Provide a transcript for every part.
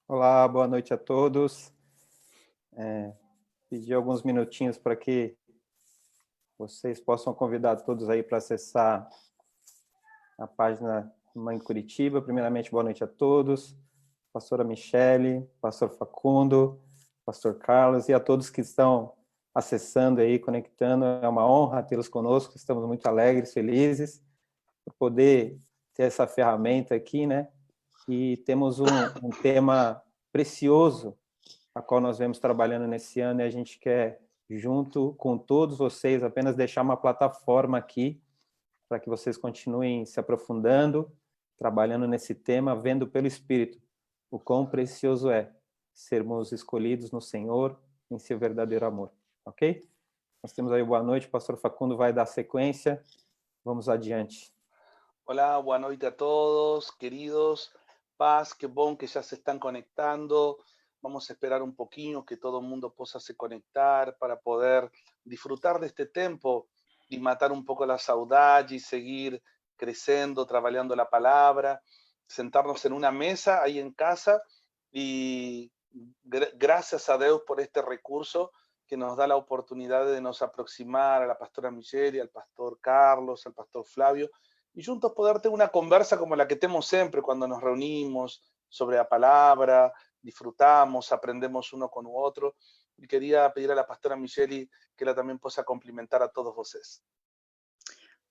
Olá, boa noite a todos. Pedi alguns minutinhos para que vocês possam convidar todos aí para acessar a página Mãe Curitiba. Primeiramente, boa noite a todos. Pastora Michele, Pastor Facundo, Pastor Carlos e a todos que estão acessando aí, conectando. É uma honra tê-los conosco. Estamos muito alegres, felizes por poder ter essa ferramenta aqui, né? E temos um tema precioso a qual nós vemos trabalhando nesse ano, e a gente quer, junto com todos vocês, apenas deixar uma plataforma aqui para que vocês continuem se aprofundando, trabalhando nesse tema, vendo pelo Espírito o quão precioso é sermos escolhidos no Senhor em seu verdadeiro amor, ok? Nós temos aí boa noite, o pastor Facundo vai dar sequência, vamos adiante. Hola, buenas noches a todos, queridos. Paz, qué bom que ya se están conectando. Vamos a esperar un poquito que todo el mundo pueda se conectar para poder disfrutar de este tiempo y matar un poco la saudade y seguir creciendo, trabajando la palabra, sentarnos en una mesa ahí en casa y gracias a Dios por este recurso que nos da la oportunidad de nos aproximar a la pastora Michelle, al pastor Carlos, al pastor Flavio, y juntos poder tener una conversa como la que tenemos siempre cuando nos reunimos sobre la palabra, disfrutamos, aprendemos uno con otro. Y quería pedir a la pastora Michelle que ela también pueda complementar a todos vocês.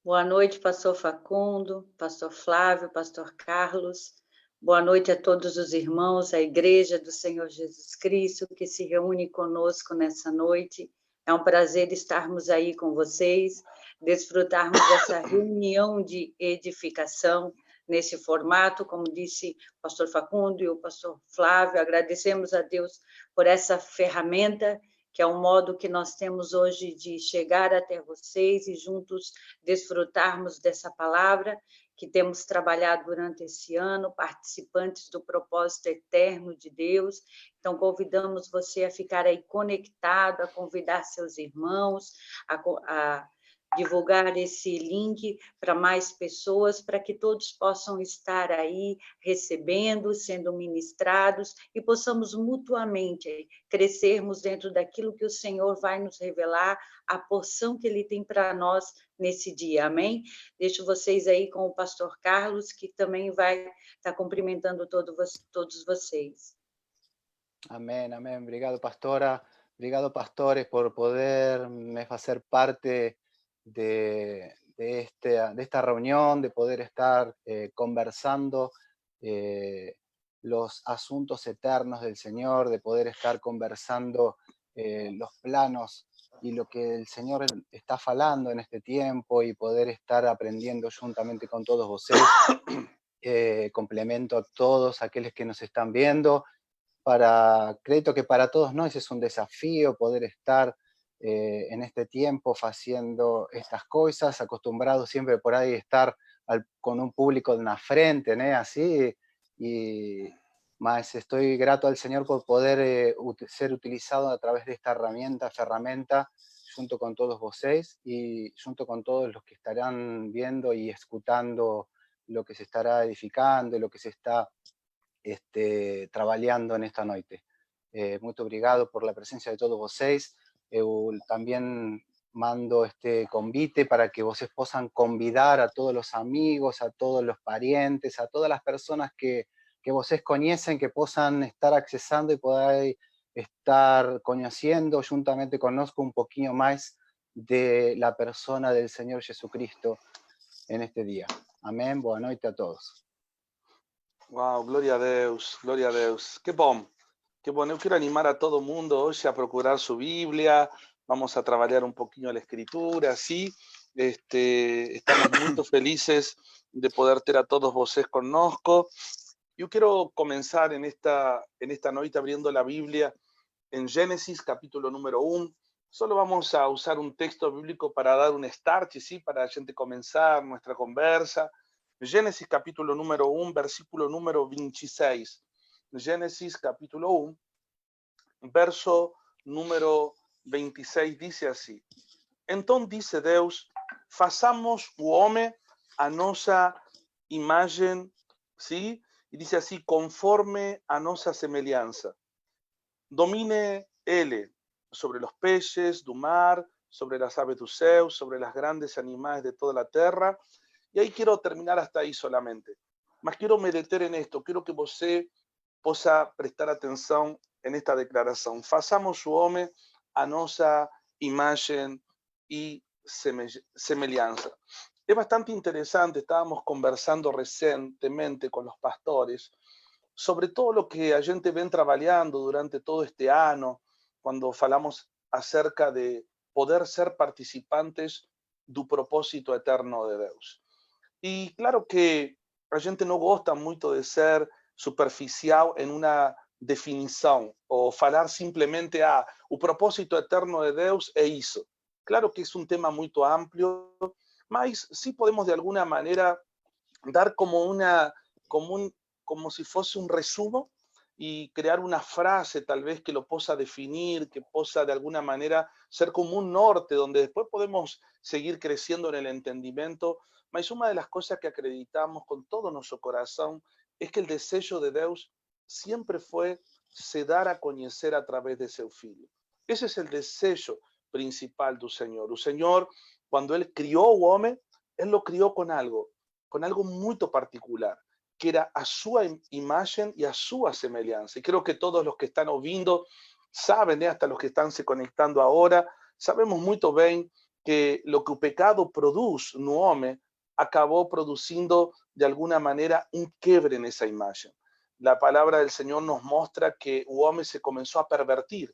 Boa noite, pastor Facundo, pastor Flávio, pastor Carlos. Boa noite a todos os irmãos, a Igreja do Senhor Jesus Cristo, que se reúne conosco nessa noite. É um prazer estarmos aí com vocês, desfrutarmos dessa reunião de edificação nesse formato, como disse o pastor Facundo e o pastor Flávio. Agradecemos a Deus por essa ferramenta, que é um modo que nós temos hoje de chegar até vocês e juntos desfrutarmos dessa palavra que temos trabalhado durante esse ano, participantes do propósito eterno de Deus. Então, convidamos você a ficar aí conectado, a convidar seus irmãos, a divulgar esse link para mais pessoas, para que todos possam estar aí recebendo, sendo ministrados e possamos mutuamente crescermos dentro daquilo que o Senhor vai nos revelar, a porção que Ele tem para nós nesse dia, amém? Deixo vocês aí com o pastor Carlos, que também vai estar cumprimentando todos vocês. Amén, amén. Obrigado, pastora. Obrigado, pastores, por poderme hacer parte de esta reunión, de poder estar conversando los asuntos eternos del Señor, de poder estar conversando los planos y lo que el Señor está falando en este tiempo y poder estar aprendiendo juntamente con todos vosotros. Complemento a todos aquellos que nos están viendo. Creo que para todos nós es un desafío poder estar en este tiempo haciendo estas cosas, acostumbrados siempre por ahí estar con un público en la frente, ¿no? Así, y más estoy grato al Señor por poder ser utilizado a través de esta ferramenta, junto con todos vosotros y junto con todos los que estarán viendo y escuchando lo que se estará edificando, lo que se está trabajando en esta noite. Muito obrigado por la presencia de todos vocês. Eu también mando este convite para que vocês puedan convidar a todos los amigos, a todos los parientes, a todas las personas que vocês conocen, que puedan estar accesando y poder estar conociendo juntamente conozco un poquito más de la persona del Señor Jesucristo en este día. Amén. Boa noite a todos. Wow, glória a Deus, glória a Deus. Que bom, que bom. Eu quero animar a todo mundo hoje a procurar su Bíblia. Vamos a trabalhar um pouquinho a Escritura, ¿sí? Estamos muito felizes de poder ter a todos vocês conosco. Eu quero começar en esta noite abriendo la Biblia en Génesis, capítulo número 1. Solo vamos a usar un texto bíblico para dar un start, ¿sí? Para a gente comenzar nuestra conversa. Génesis capítulo número 1, versículo número 26. Génesis capítulo 1, verso número 26 dice así. Então disse Deus, façamos o homem a nossa imagem, ¿sí? y dice así: conforme a nossa semelhança. Domine ele sobre los peces do mar, sobre las aves do céu, sobre las grandes animales de toda la tierra. Y ahí quiero terminar hasta ahí solamente. Mas quiero me deter en esto, quiero que você possa prestar atenção en esta declaración. Façamos o homem a nossa imagem e semelhança. Es bastante interesante, estábamos conversando recientemente con los pastores sobre todo lo que a gente ven trabajando durante todo este año, cuando falamos acerca de poder ser participantes do propósito eterno de Deus. Y claro que a gente no gosta muito de ser superficial en una definición o falar simplemente, o propósito eterno de Deus é isso. Claro que es un tema muy amplio, mas sí podemos de alguna manera dar como si fuese un resumo y crear una frase tal vez que lo pueda definir, que pueda de alguna manera ser como un norte donde después podemos seguir creciendo en el entendimiento. Mas una de las cosas que acreditamos con todo nuestro corazón es que el deseo de Dios siempre fue se dar a conocer a través de seu filho. Ese es el deseo principal del Señor. El Señor, cuando Él crió al hombre, Él lo crió con algo muy particular, que era a su imagen y a su semejanza. Y creo que todos los que están ouvindo saben, hasta los que están se conectando ahora, sabemos muy bien que lo que el pecado produce no hombre acabó produciendo de alguna manera un quiebre en esa imagen. La palabra del Señor nos muestra que el hombre se comenzó a pervertir,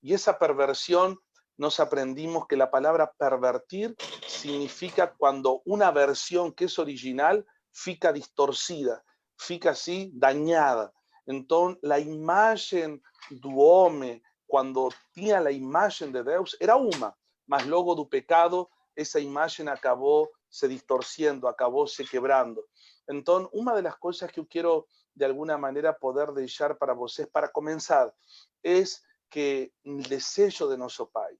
y esa perversión nos aprendimos que la palabra pervertir significa cuando una versión que es original fica distorcida, fica así dañada. Entonces, la imagen do hombre, cuando tenía la imagen de Dios, era una, mas luego do pecado, esa imagen acabó se distorciendo, acabó se quebrando. Entonces, una de las cosas que yo quiero de alguna manera poder dejar para vocês, para comenzar, es que el deseo de nuestro Pai,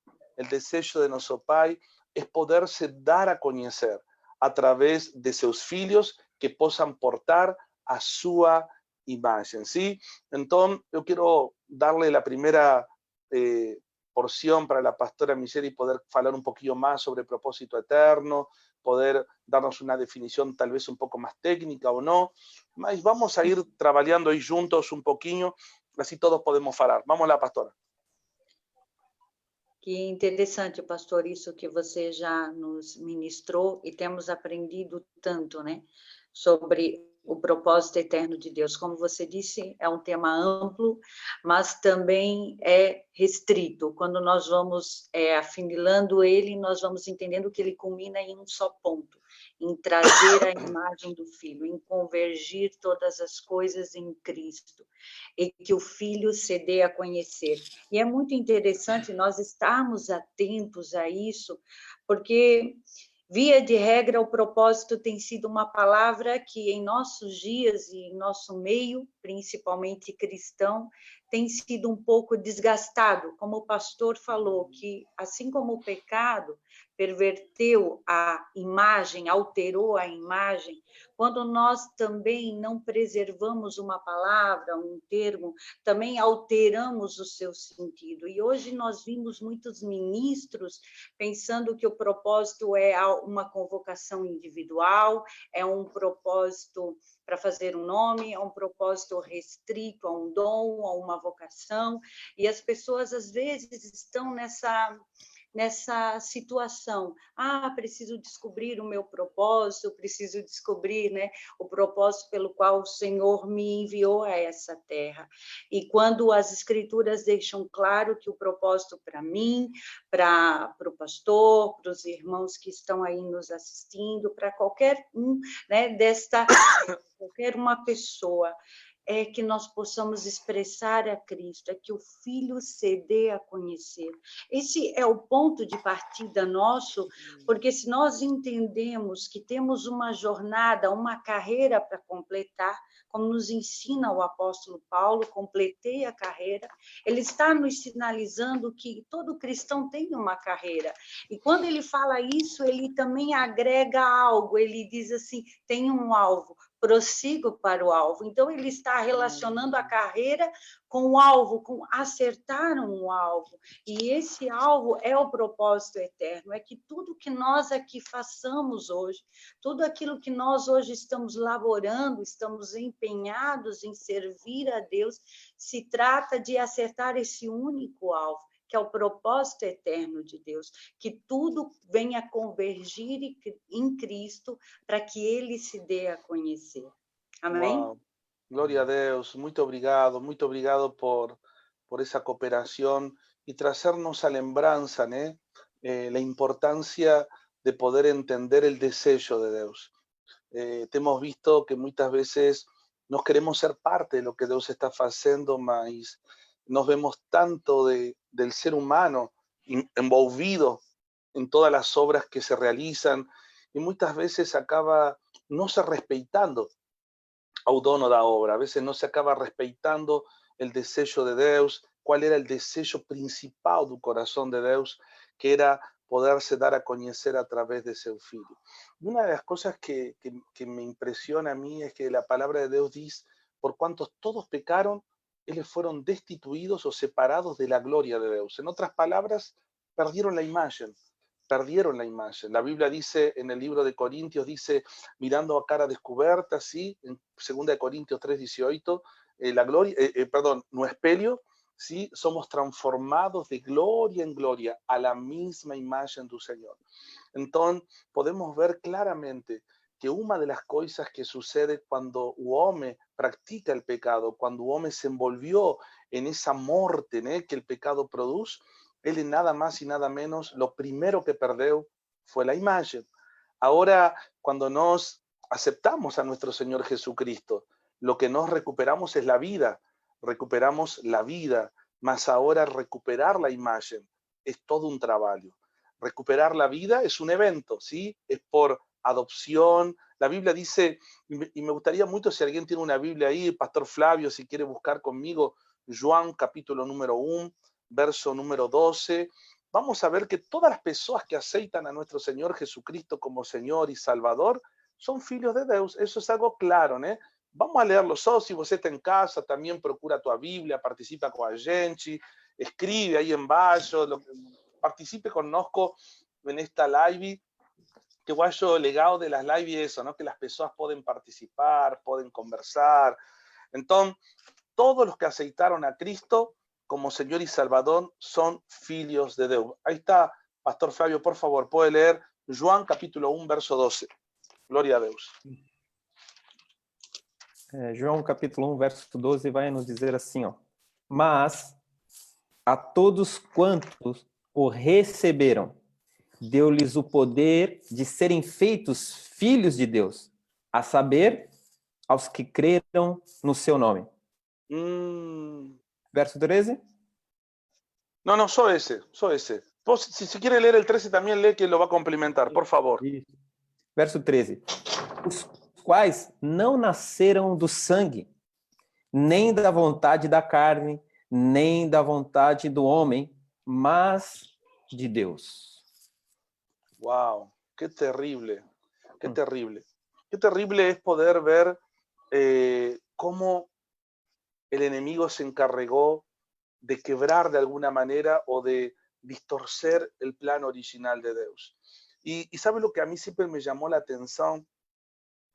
es poderse dar a conocer a través de seus filhos que puedan portar a su imagen, ¿sí? Entonces, yo quiero darle la primera porción para la pastora Michelle y poder hablar un poquito más sobre el propósito eterno, poder darnos una definición tal vez un poco más técnica o no, mas vamos a ir trabajando ahí juntos un poquinho, así todos podemos falar. Vamos lá, pastora. Que interessante, pastor, isso que você já nos ministrou e temos aprendido tanto, né, sobre o propósito eterno de Deus. Como você disse, é um tema amplo, mas também é restrito. Quando nós vamos afunilando ele, nós vamos entendendo que ele culmina em um só ponto, em trazer a imagem do Filho, em convergir todas as coisas em Cristo, e que o Filho se dê a conhecer. E é muito interessante nós estarmos atentos a isso, porque, via de regra, o propósito tem sido uma palavra que em nossos dias e em nosso meio, principalmente cristão, tem sido um pouco desgastado, como o pastor falou, que assim como o pecado perverteu a imagem, alterou a imagem, quando nós também não preservamos uma palavra, um termo, também alteramos o seu sentido. E hoje nós vimos muitos ministros pensando que o propósito é uma convocação individual, é um propósito para fazer um nome, é um propósito restrito a um dom, a uma vocação, e as pessoas às vezes estão nessa situação. Preciso descobrir o meu propósito, preciso descobrir, né, o propósito pelo qual o Senhor me enviou a essa terra. E quando as Escrituras deixam claro que o propósito para mim, para o pastor, para os irmãos que estão aí nos assistindo, para qualquer um, né, qualquer uma pessoa, é que nós possamos expressar a Cristo, é que o Filho se dê a conhecer. Esse é o ponto de partida nosso, porque se nós entendemos que temos uma jornada, uma carreira para completar, como nos ensina o apóstolo Paulo, completei a carreira, ele está nos sinalizando que todo cristão tem uma carreira. E quando ele fala isso, ele também agrega algo, ele diz assim, tem um alvo. prossigo para o alvo. Então, ele está relacionando a carreira com o alvo, com acertar um alvo. E esse alvo é o propósito eterno, é que tudo que nós aqui façamos hoje, tudo aquilo que nós hoje estamos laborando, estamos empenhados em servir a Deus, se trata de acertar esse único alvo, que é o propósito eterno de Deus, que tudo venha convergir em Cristo para que ele se dê a conhecer. Amém? Wow. Gloria a Deus, muito obrigado por esa cooperación y traernos a lembranza, ¿no? La importancia de poder entender el deseo de Deus. Te hemos visto que muchas veces nos queremos ser parte de lo que Dios está haciendo, mas nos vemos tanto del ser humano envolvido en todas las obras que se realizan y muchas veces acaba no se respetando ao dono da obra. A veces no se acaba respeitando el deseo de Deus, cuál era el deseo principal do corazón de Deus, que era poderse dar a conocer a través de seu filho. Y una de las cosas que me impresiona a mí es que la palabra de Deus dice, por cuantos todos pecaron, ellos fueron destituidos o separados de la gloria de Deus. En otras palabras, perdieron la imagen. Perdieron la imagen. La Biblia dice en el libro de Corintios, dice, mirando a cara descubierta, ¿sí? En 2 Corintios 3:18, la gloria, no espelio, ¿sí? Somos transformados de gloria en gloria a la misma imagen del Señor. Entonces, podemos ver claramente que una de las cosas que sucede cuando el hombre practica el pecado, cuando el hombre se envolvió en esa muerte, ¿no? Que el pecado produce, él nada más y nada menos, lo primero que perdió fue la imagen. Ahora, cuando nos aceptamos a nuestro Señor Jesucristo, lo que nos recuperamos es la vida, mas ahora recuperar la imagen es todo un trabajo. Recuperar la vida es un evento, ¿sí? Es por adopción. La Biblia dice, y me gustaría mucho si alguien tiene una Biblia ahí, Pastor Flavio, si quiere buscar conmigo, Juan capítulo número 1, verso número 12, vamos a ver que todas las personas que aceitan a nuestro Señor Jesucristo como Señor y Salvador son filhos de Deus. Eso es algo claro, ¿no? Vamos a leerlo só. Si você está en casa, también procura tu Biblia, participa con a gente, escribe ahí embaixo, participe conosco en esta live, que yo acho legal de las live eso, ¿no? Que las personas pueden participar, pueden conversar. Entonces, todos los que aceitaron a Cristo como Señor y Salvador son filhos de Deus. Ahí está, Pastor Flavio, por favor, puede leer Juan capítulo 1, verso 12. Gloria a Deus. João capítulo 1, verso 12 vai nos dizer assim, ó. Mas a todos quantos o receberam, deu-lhes o poder de serem feitos filhos de Deus, a saber, aos que creram no seu nome. Verso 13. No, só ese. Vos, si quiere leer el 13, también lee, que lo va a complementar, por favor. Verso 13. Os quais não nasceram do sangue, nem da vontade da carne, nem da vontade do homem, mas de Deus. Wow, qué terrible, qué terrible. Qué terrible es poder ver cómo el enemigo se encargó de quebrar de alguna manera o de distorcer el plan original de Deus. Y ¿sabe lo que a mí siempre me llamó la atención?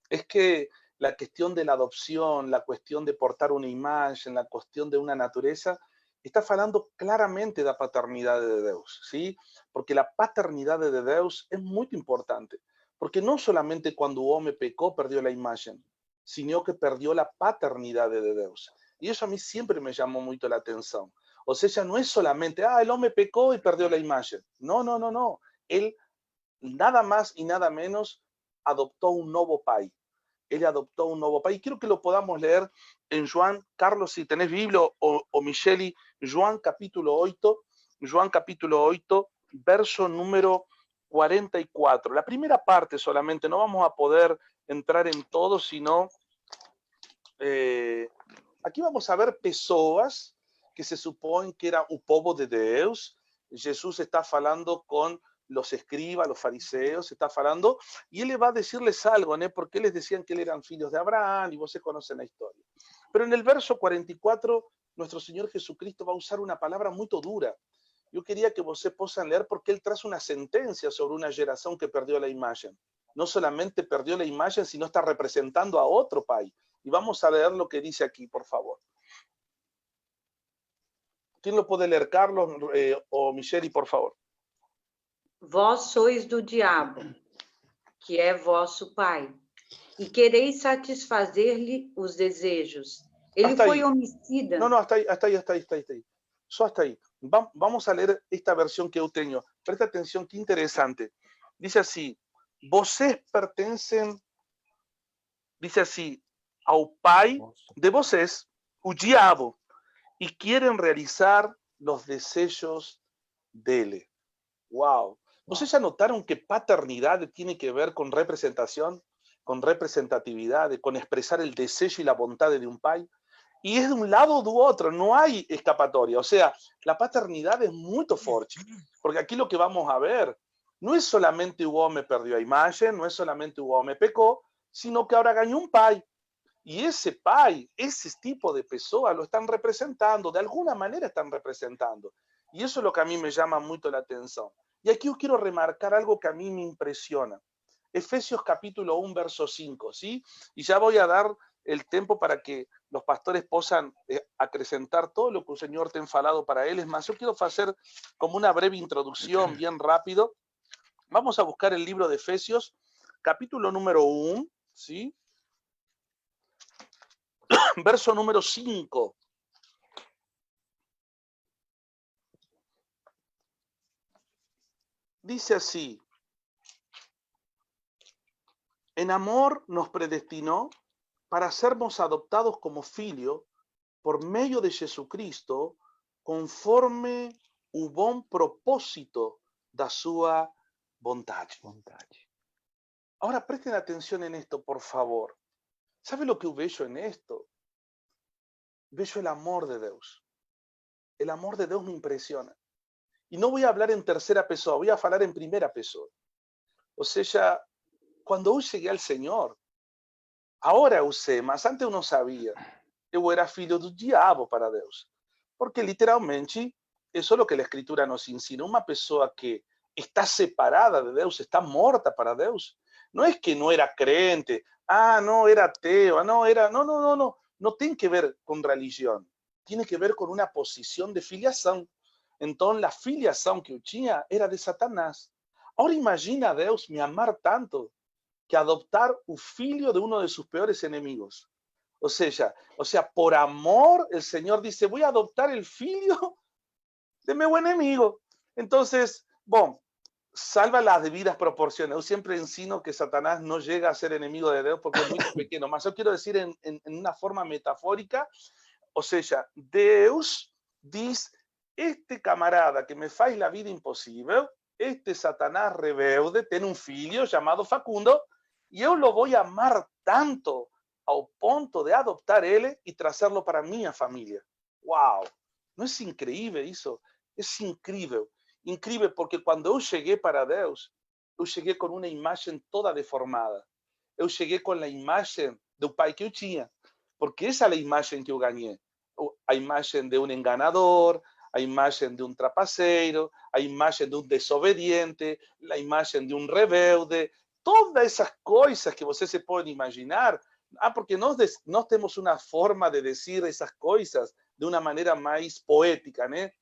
Es que la cuestión de la adopción, la cuestión de portar una imagen, la cuestión de una naturaleza, está hablando claramente de la paternidad de Deus, ¿sí? Porque la paternidad de Deus es muy importante, porque no solamente cuando el hombre pecó perdió la imagen, sino que perdió la paternidad de Deus. Y eso a mí siempre me llamó mucho la atención. O sea, no es solamente, el hombre pecó y perdió la imagen. No. Él nada más y nada menos adoptó un nuevo pai. Él adoptó un nuevo pai. Quiero que lo podamos leer en Juan, Carlos, si tenés Biblia, o Micheli, Juan capítulo 8, verso número 44. La primera parte solamente, no vamos a poder entrar en todo, sino aquí vamos a ver pessoas que se supone que era o povo de Deus. Jesús está hablando con los escribas, los fariseos, está falando, y él le va a decirles algo, ¿no? Porque les decían que él eran hijos de Abraham, y vos se conocen la historia. Pero en el verso 44, nuestro Señor Jesucristo va a usar una palabra muy dura. Yo quería que vos possam leer porque él trae una sentencia sobre una generación que perdió la imagen. No solamente perdió la imagen, sino está representando a otro país. Y vamos a leer lo que dice aquí, por favor. ¿Quién lo puede leer, Carlos o Michele, por favor? Vós sois do diabo, que é vosso pai, e quereis satisfazer-lhe os desejos. Ele Hasta foi ahí. homicida. No, hasta ahí. Só hasta ahí. Vamos a leer esta versión que yo tengo. Presta atención, qué interesante. Dice así, vocês pertencem, dice así, ao pai de vocês, o diabo, y quieren realizar los deseos dele. Wow. ¿Ustedes ya notaron que paternidad tiene que ver con representación, con representatividad, con expresar el deseo y la voluntad de un pai? Y es de un lado u otro, no hay escapatoria. O sea, la paternidad es muy fuerte, porque aquí lo que vamos a ver no es solamente o hombre perdió a imagen, no es solamente o hombre pecó, sino que ahora ganó un pai. Y ese pai, ese tipo de pessoa lo están representando, de alguna manera están representando. Y eso es lo que a mí me llama mucho la atención. Y aquí yo quiero remarcar algo que a mí me impresiona. Efesios capítulo 1, verso 5, ¿sí? Y ya voy a dar el tiempo para que los pastores puedan acrecentar todo lo que el Señor te ha falado para él. Es más, yo quiero hacer como una breve introducción, bien rápido. Vamos a buscar el libro de Efesios, capítulo número 1, ¿sí? Verso número 5. Dice así: en amor nos predestinó para sermos adoptados como filhos por medio de Jesucristo, conforme o bom propósito da sua vontade. Ahora presten atención en esto, por favor. ¿Sabe lo que veo en esto? Veo el amor de Dios. El amor de Dios me impresiona. Y no voy a hablar en tercera pessoa, voy a hablar en primera pessoa. O sea, cuando yo llegué al Señor, ahora eu sei, mas antes eu não sabia. Eu era filho do diabo para Deus. Porque literalmente, eso es lo que la Escritura nos ensina. Una pessoa que está separada de Deus, está morta para Deus. No es que no era crente, no era ateo, no era... No. No tiene que ver con religión. Tiene que ver con una posición de filiación. Entonces, la filiación que yo tenía era de Satanás. Ahora imagina a Deus me amar tanto que adoptar un filho de uno de sus peores enemigos. O sea, por amor, el Señor dice, voy a adoptar el filho de mi buen enemigo. Entonces, bueno, salva las debidas proporciones. Yo siempre ensino que Satanás no llega a ser enemigo de Dios porque es muy pequeño. Mas yo quiero decir en una forma metafórica, o sea, Deus dice, este camarada que me faz la vida imposible, este Satanás rebelde, tiene un filho llamado Facundo, y yo lo voy a amar tanto ao ponto de adoptar él y trazarlo para mi familia. ¡Wow! ¿No es increíble eso? Es increíble. Increíble porque cuando yo llegué para Dios, yo llegué con una imagen toda deformada. Yo llegué con la imagen del pai que yo tenía, porque esa es la imagen que yo gané. A imagen de un enganador, a imagen de un trapaceiro, a imagen de un desobediente, la imagen de un rebelde, todas esas cosas que ustedes se pueden imaginar. Porque nós temos uma forma de dizer essas coisas de uma maneira mais poética, né?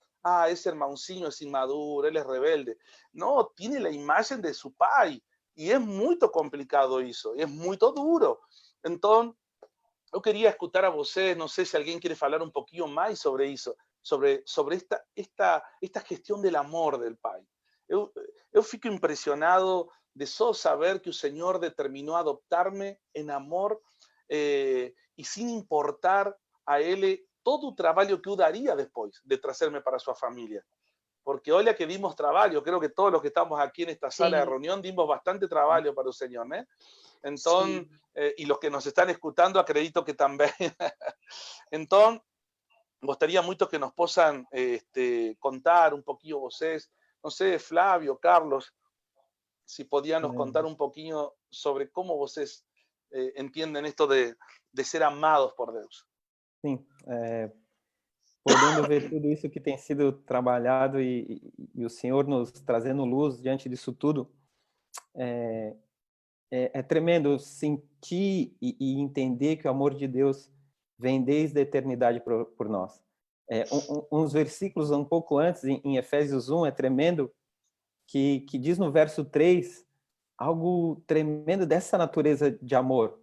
Esse irmãozinho é inmaduro, ele é rebelde. Não, tem a imagem de seu pai. E é muito complicado isso, é muito duro. Então, eu queria escutar a vocês, não sei se alguém quer falar um pouquinho mais sobre isso, sobre esta questão do amor del pai. Eu fico impressionado de só saber que o Senhor determinou adoptar-me em amor y sin importar a él todo el trabajo que yo daría después de traerme para su familia. Porque hoy que dimos trabajo, creo que todos los que estamos aquí en esta sala de reunión dimos bastante trabajo para el Señor, ¿eh? Entonces, y los que nos están escuchando acredito que también. Entonces, me gustaría mucho que nos puedan contar un poquito vocês, No sé, Flavio, Carlos, si podían nos É, contar un poquinho sobre cómo vocês entienden esto de ser amados por Deus. sim, podendo ver tudo isso que tem sido trabalhado e o Senhor nos trazendo luz diante disso tudo, é tremendo sentir e entender que o amor de Deus vem desde a eternidade por nós. Uns versículos um pouco antes, em Efésios 1, é tremendo, que diz no verso 3 algo tremendo dessa natureza de amor,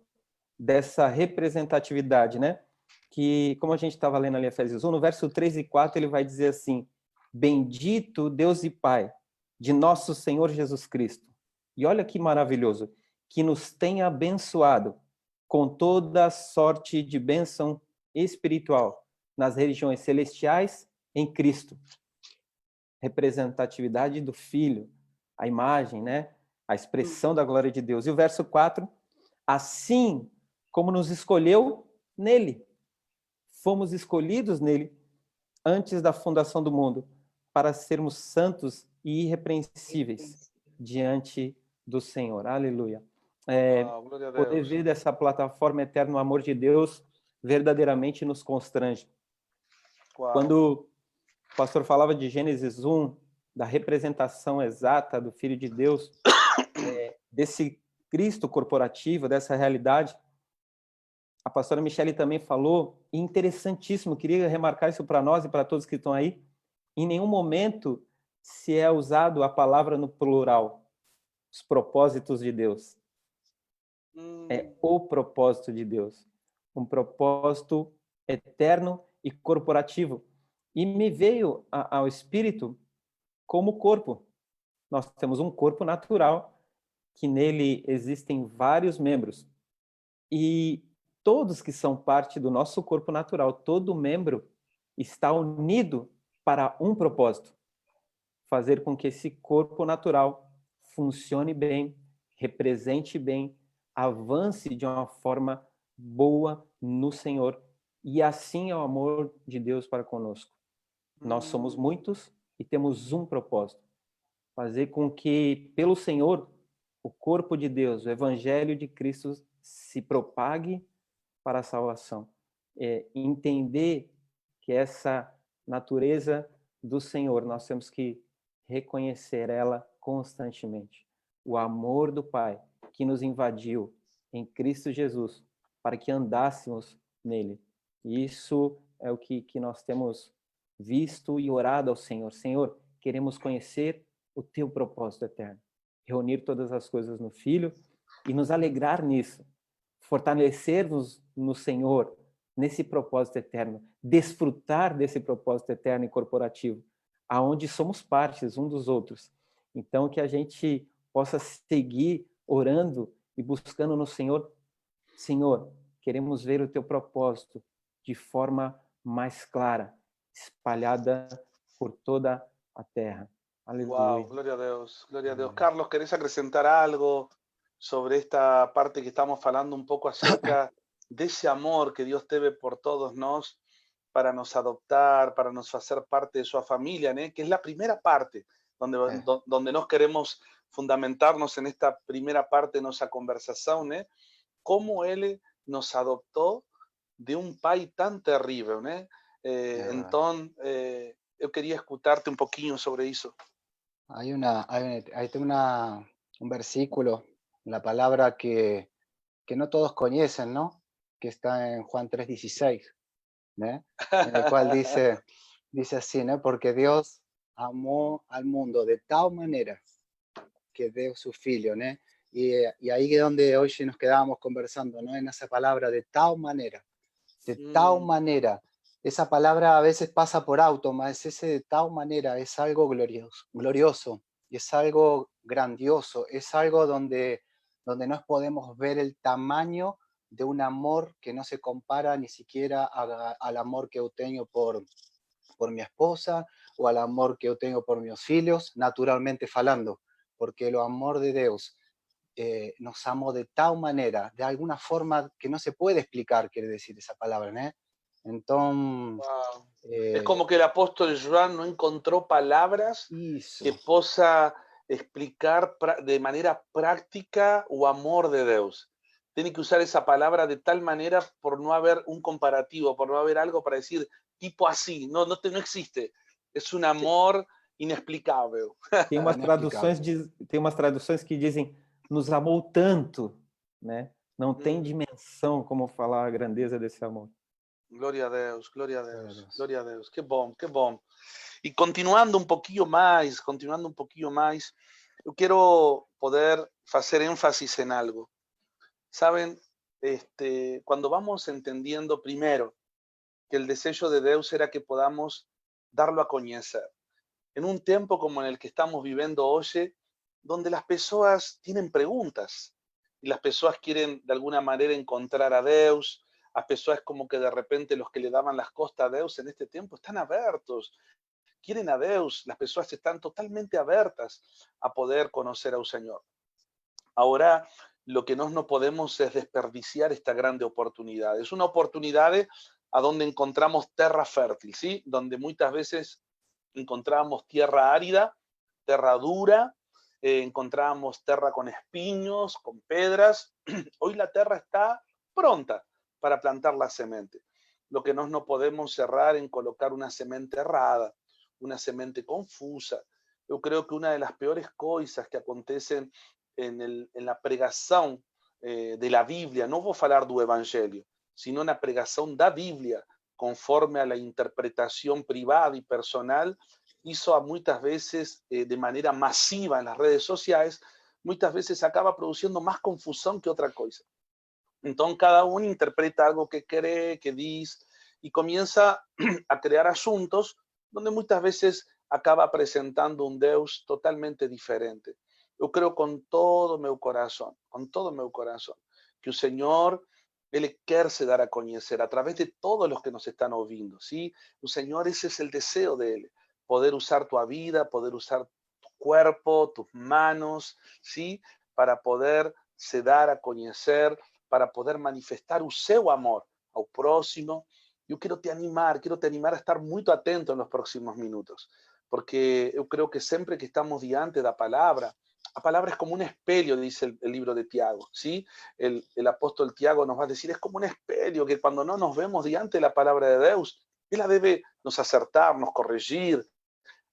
dessa representatividade, né? Que, como a gente estava lendo ali Efésios 1, no verso 3 e 4 ele vai dizer assim: bendito Deus e Pai de nosso Senhor Jesus Cristo. E olha que maravilhoso, que nos tem abençoado com toda sorte de bênção espiritual nas regiões celestiais em Cristo. Representatividade do Filho, a imagem, né? A expressão da glória de Deus. E o verso 4, assim como nos escolheu nele. Fomos escolhidos nele antes da fundação do mundo, para sermos santos e irrepreensíveis diante do Senhor. Aleluia. Wow, glória a Poder Deus. ver dessa plataforma eterna o amor de Deus verdadeiramente nos constrange. Wow. Quando o pastor falava de Gênesis 1, da representação exata do Filho de Deus, desse Cristo corporativo, dessa realidade, a pastora Michele também falou, e interessantíssimo, queria remarcar isso para nós e para todos que estão aí, em nenhum momento se é usado a palavra no plural, os propósitos de Deus. É o propósito de Deus, um propósito eterno e corporativo. E me veio ao espírito como corpo. Nós temos um corpo natural, que nele existem vários membros. E todos que são parte do nosso corpo natural, todo membro está unido para um propósito: fazer com que esse corpo natural funcione bem, represente bem, avance de uma forma boa no Senhor. E assim é o amor de Deus para conosco. Nós somos muitos e temos um propósito: fazer com que, pelo Senhor, o corpo de Deus, o Evangelho de Cristo, se propague para a salvação. Entender que essa natureza do Senhor, nós temos que reconhecer ela constantemente. O amor do Pai que nos invadiu em Cristo Jesus para que andássemos nele. E isso é o que nós temos visto e orado ao Senhor. Senhor, queremos conhecer o teu propósito eterno. Reunir todas as coisas no Filho e nos alegrar nisso. Fortalecer-nos no Senhor, nesse propósito eterno. Desfrutar desse propósito eterno e corporativo, aonde somos partes uns dos outros. Então, que a gente possa seguir orando e buscando no Senhor. Senhor, queremos ver o teu propósito de forma mais clara, espalhada por toda a terra. Aleluia. Wow, gloria a Deus, gloria a Deus. Carlos, ¿querés acrescentar algo sobre esta parte que estamos hablando un poco acerca de ese amor que Dios tiene por todos nos para nos adoptar, para nos hacer parte de su familia, ¿né? Que es la primera parte donde nos queremos fundamentarnos en esta primera parte de nuestra conversación, ¿né? Cómo Él nos adoptó de un pai tan terrible, ¿né? Entonces, yo quería escucharte un poquillo sobre eso. Hay un versículo, la palabra que no todos conocen, ¿no? Que está en Juan 3:16, ¿no? En el cual dice así, ¿no? Porque Dios amó al mundo de tal manera que dio su Filho, ¿no? Y ahí es donde hoy nos quedábamos conversando, ¿no? En esa palabra, de tal manera, de tal manera. Esa palabra a veces pasa por auto, mas ese de tal manera es algo glorioso, y es algo grandioso, es algo donde no podemos ver el tamaño de un amor que no se compara ni siquiera al amor que yo tengo por mi esposa o al amor que yo tengo por mis hijos, naturalmente falando, porque el amor de Dios nos amó de tal manera, de alguna forma que no se puede explicar, quiere decir esa palabra, ¿no? Então, Wow. Es como que el apóstol Joan no encontró palabras isso, que possa explicar de manera práctica o amor de Deus. Tiene que usar esa palabra de tal manera por no haber un comparativo, por no haber algo para decir tipo así. No existe. Es un amor inexplicável. Tem umas traduções, tem umas traduções que dizem nos amou tanto, né? Não tem dimensão como falar a grandeza desse amor. Glória a Deus, glória a Deus, glória a Deus. Que bom, que bom. E continuando um pouquinho mais, eu quero poder fazer énfasis en algo. Saben, cuando vamos entendiendo primero que el deseo de Dios era que podamos darlo a conocer, en un tiempo como en el que estamos viviendo hoy, donde las personas tienen preguntas y las personas quieren de alguna manera encontrar a Dios, las personas como que de repente los que le daban las costas a Dios en este tiempo están abiertos, quieren a Dios, las personas están totalmente abiertas a poder conocer al Señor. Ahora, lo que no podemos es desperdiciar esta grande oportunidad. Es una oportunidad a donde encontramos tierra fértil, ¿sí? Donde muchas veces encontrábamos tierra árida, tierra dura, encontrábamos tierra con espinos, con pedras. Hoy la tierra está pronta para plantar la semente. Lo que no podemos cerrar en colocar una semente errada, una semente confusa. Yo creo que una de las peores cosas que acontecen en la pregação de la Biblia, no voy a hablar del Evangelio, sino en la pregação da Biblia, conforme a la interpretación privada y personal, hizo a muchas veces de manera masiva en las redes sociales, muchas veces acaba produciendo más confusión que otra cosa. Entonces cada uno interpreta algo que cree, que dice, y comienza a crear asuntos donde muchas veces acaba presentando un Deus totalmente diferente. Yo creo con todo mi corazón, que el Señor, Él quiere se dar a conocer a través de todos los que nos están oyendo, ¿sí? El Señor, ese es el deseo de Él, poder usar tu vida, poder usar tu cuerpo, tus manos, ¿sí? Para poder se dar a conocer, para poder manifestar o seu amor ao próximo. Yo quiero te animar a estar muy atento en los próximos minutos, porque yo creo que siempre que estamos diante da palabra, la palabra es como un espejo, dice el libro de Tiago, ¿sí? El apóstol Tiago nos va a decir, es como un espejo que cuando no nos vemos diante de la palabra de Dios, Él la debe nos acertar, nos corregir.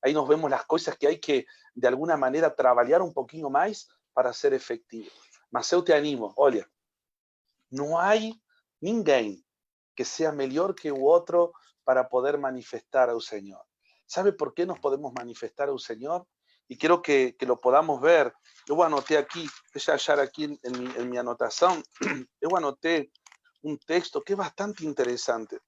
Ahí nos vemos las cosas que hay que, de alguna manera, trabajar un poquito más para ser efectivo. Mas eu te animo, olha, no hay ninguém que sea mejor que el otro para poder manifestar al Señor. ¿Sabe por qué nos podemos manifestar al Señor? Y quiero que lo podamos ver. Yo anoté aquí, voy a hallar aquí en mi anotación, yo anoté un texto que es bastante interesante.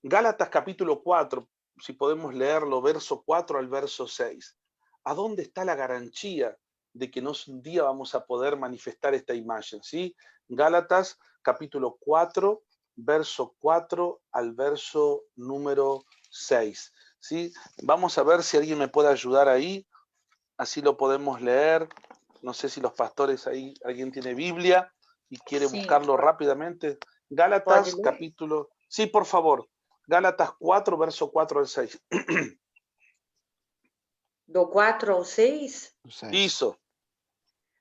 Gálatas capítulo 4, si podemos leerlo, verso 4 al verso 6. ¿A dónde está la garantía de que un día vamos a poder manifestar esta imagen? ¿Sí? Gálatas capítulo 4, verso 4 al verso número 6. ¿Sí? Vamos a ver si alguien me puede ayudar ahí, así lo podemos leer. No sé si los pastores ahí, alguien tiene Biblia y quiere buscarlo rápidamente. Gálatas capítulo... Sí, por favor. Gálatas 4, verso 4 al 6. Do 4 ao 6? Isso.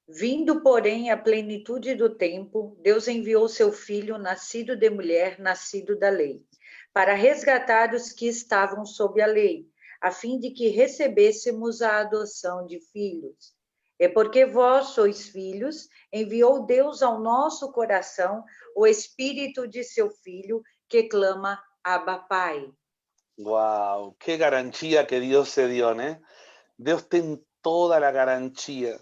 Vindo, porém, a plenitude do tempo, Deus enviou seu Filho, nascido de mulher, nascido da lei, para resgatar os que estavam sob a lei, a fim de que recebêssemos a adoção de filhos. E porque vós sois filhos, enviou Deus ao nosso coração o Espírito de seu Filho, que clama, Abba, Pai. Wow, qué garantía que Dios se dio, ¿eh? Dios tiene toda la garantía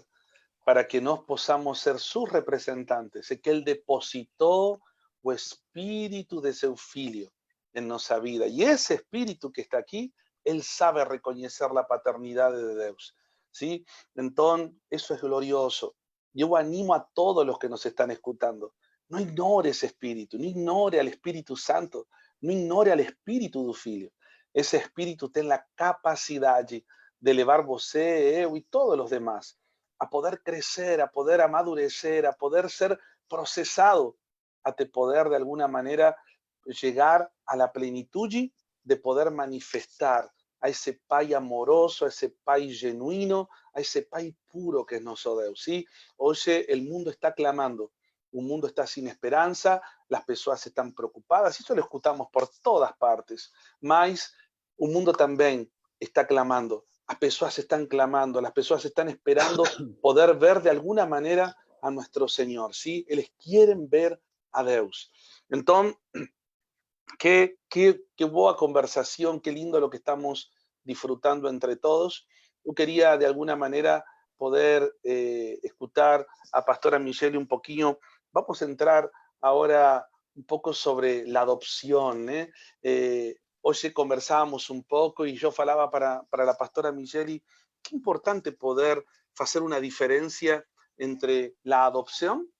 para que nos podamos ser sus representantes, es que Él depositó o espíritu de seu filho en nuestra vida. Y ese espíritu que está aquí, Él sabe reconocer la paternidad de Dios, ¿sí? Entonces, eso es glorioso. Yo animo a todos los que nos están escuchando, no ignore ese espíritu, no ignore al Espíritu Santo, no ignore al espíritu do filho. Ese espíritu tiene la capacidad de elevar você, eu y todos los demás a poder crecer, a poder amadurecer, a poder ser procesado, a te poder de alguna manera llegar a la plenitud de poder manifestar a esse Pai amoroso, a esse Pai genuíno, a esse Pai puro que es nosso Deus, ¿sí? Hoy el mundo está clamando, un mundo está sin esperanza, las personas están preocupadas, y eso lo escuchamos por todas partes, mas un mundo también está clamando, las personas están clamando, las personas están esperando poder ver de alguna manera a nuestro Señor, ¿sí? Ellos quieren ver a Deus. Entonces, qué boa conversación, qué lindo lo que estamos disfrutando entre todos. Yo quería de alguna manera poder escuchar a Pastora Michelle un poquillo. Vamos a entrar ahora un poco sobre la adopción. Hoy conversábamos un poco y yo falaba para la Pastora Michelle, qué importante poder hacer una diferencia entre la adopción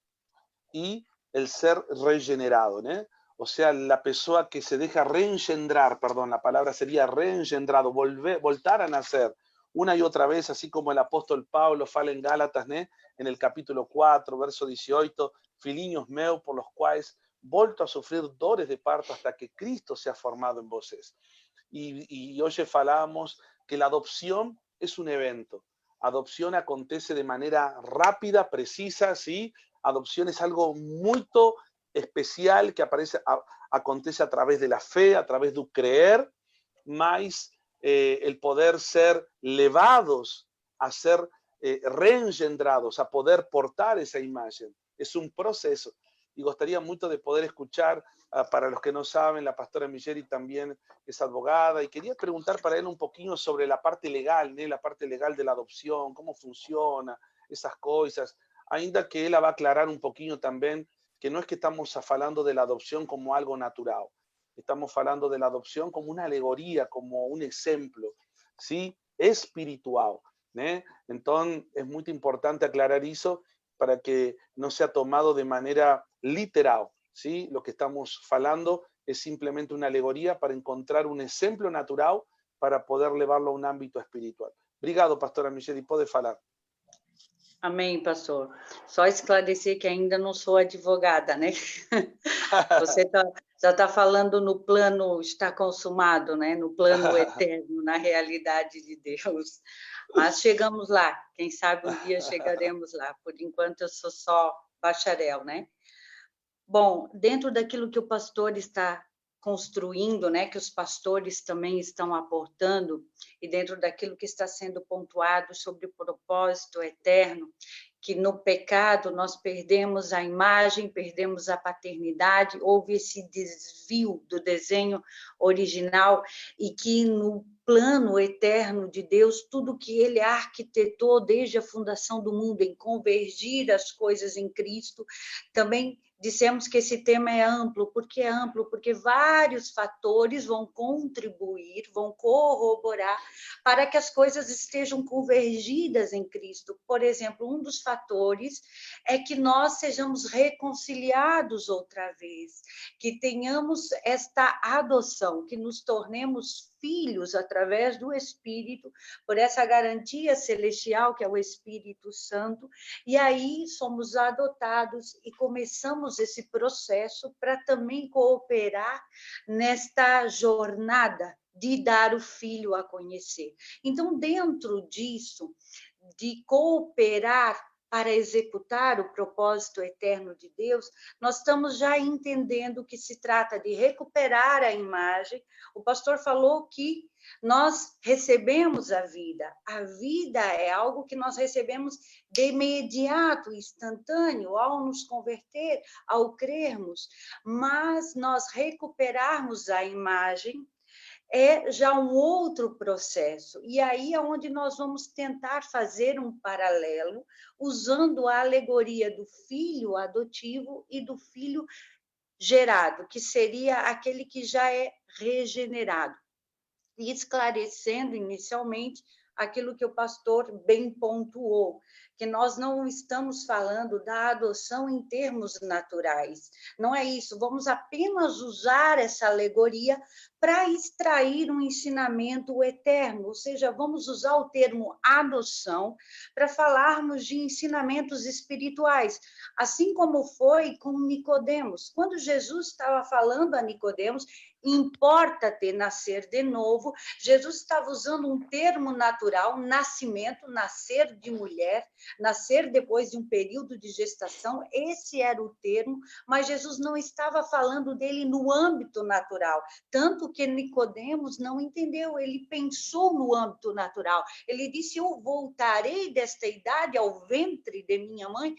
y el ser regenerado, ¿no? O sea, la persona que se deja reengendrar, perdón, la palabra sería reengendrado, voltar a nacer una y otra vez, así como el apóstol Pablo fala en Gálatas, ¿no? En el capítulo 4, verso 18, filhinhos meus, por los cuales volto a sufrir dores de parto hasta que Cristo sea formado en vosotros. Y hoy falábamos que la adopción es un evento. Adopción acontece de manera rápida, precisa, ¿sí? Adopción es algo muy especial que acontece a través de la fe, a través do creer, mas el poder ser levados a ser reengendrados, a poder portar esa imagen. Es un proceso. Y gustaría mucho de poder escuchar, para los que no saben, la pastora Michelle también es abogada, y quería preguntar para él un poquito sobre la parte legal, ¿no? La parte legal de la adopción, cómo funciona, esas cosas. Ainda que él va a aclarar un poquito también que no es que estamos hablando de la adopción como algo natural, estamos hablando de la adopción como una alegoría, como un ejemplo, ¿sí? Espiritual, ¿no? Entonces es muy importante aclarar eso para que no sea tomado de manera literal, ¿sí? Lo que estamos hablando es simplemente una alegoría para encontrar un ejemplo natural para poder llevarlo a un ámbito espiritual. Obrigado, pastora Michelle, pode falar. Amém, pastor. Só esclarecer que ainda não sou advogada, né? Você já está falando no plano está consumado, né? No plano eterno, na realidade de Deus. Mas chegamos lá. Quem sabe um dia chegaremos lá. Por enquanto eu sou só bacharel, né? Bom, dentro daquilo que o pastor está construindo, né, que os pastores também estão aportando, e dentro daquilo que está sendo pontuado sobre o propósito eterno, que no pecado nós perdemos a imagem, perdemos a paternidade, houve esse desvio do desenho original, e que no plano eterno de Deus, tudo que ele arquitetou desde a fundação do mundo, em convergir as coisas em Cristo, também dissemos que esse tema é amplo. Por que é amplo? Porque vários fatores vão contribuir, vão corroborar para que as coisas estejam convergidas em Cristo. Por exemplo, um dos fatores é que nós sejamos reconciliados outra vez, que tenhamos esta adoção, que nos tornemos filhos através do Espírito, por essa garantia celestial que é o Espírito Santo, e aí somos adotados e começamos esse processo para também cooperar nesta jornada de dar o Filho a conhecer. Então, dentro disso, de cooperar para executar o propósito eterno de Deus, nós estamos já entendendo que se trata de recuperar a imagem. O pastor falou que nós recebemos a vida. A vida é algo que nós recebemos de imediato, instantâneo, ao nos converter, ao crermos. Mas nós recuperarmos a imagem é já um outro processo. E aí é onde nós vamos tentar fazer um paralelo, usando a alegoria do filho adotivo e do filho gerado, que seria aquele que já é regenerado. E esclarecendo inicialmente aquilo que o pastor bem pontuou, que nós não estamos falando da adoção em termos naturais. Não é isso. Vamos apenas usar essa alegoria para extrair um ensinamento eterno, ou seja, vamos usar o termo adoção para falarmos de ensinamentos espirituais, assim como foi com Nicodemos. Quando Jesus estava falando a Nicodemos, importa-te nascer de novo, Jesus estava usando um termo natural, nascimento, nascer de mulher, nascer depois de um período de gestação, esse era o termo, mas Jesus não estava falando dele no âmbito natural, tanto que Nicodemos não entendeu, ele pensou no âmbito natural, ele disse, eu voltarei desta idade ao ventre de minha mãe,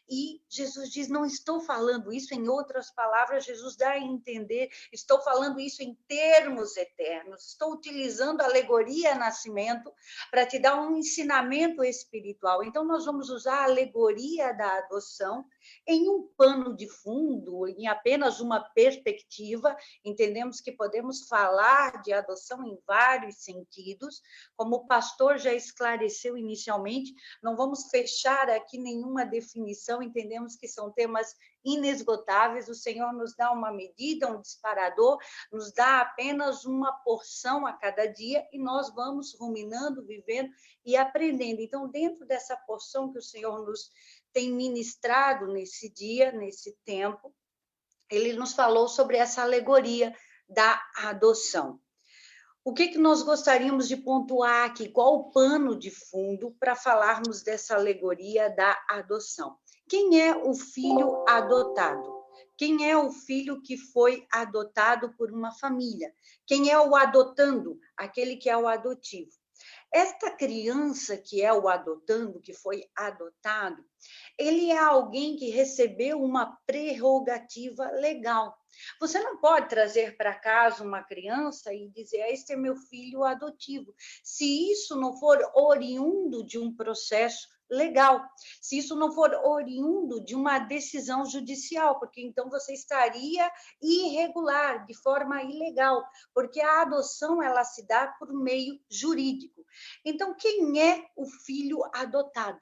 e Jesus diz, não estou falando isso, em outras palavras, Jesus dá a entender, estou falando isso em termos eternos, estou utilizando a alegoria nascimento para te dar um ensinamento espiritual. Então, nós vamos usar a alegoria da adoção em um pano de fundo, em apenas uma perspectiva. Entendemos que podemos falar de adoção em vários sentidos, como o pastor já esclareceu inicialmente, não vamos fechar aqui nenhuma definição, entendemos que são temas inesgotáveis, o Senhor nos dá uma medida, um disparador, nos dá apenas uma porção a cada dia e nós vamos ruminando, vivendo e aprendendo. Então, dentro dessa porção que o Senhor nos tem ministrado nesse dia, nesse tempo, ele nos falou sobre essa alegoria da adoção. O que nós gostaríamos de pontuar aqui? Qual o pano de fundo para falarmos dessa alegoria da adoção? Quem é o filho adotado? Quem é o filho que foi adotado por uma família? Quem é o adotando? Aquele que é o adotivo. Esta criança que é o adotando, que foi adotado, ele é alguém que recebeu uma prerrogativa legal. Você não pode trazer para casa uma criança e dizer, este é meu filho adotivo, se isso não for oriundo de um processo legal, se isso não for oriundo de uma decisão judicial, porque então você estaria irregular, de forma ilegal, porque a adoção ela se dá por meio jurídico. Então, quem é o filho adotado?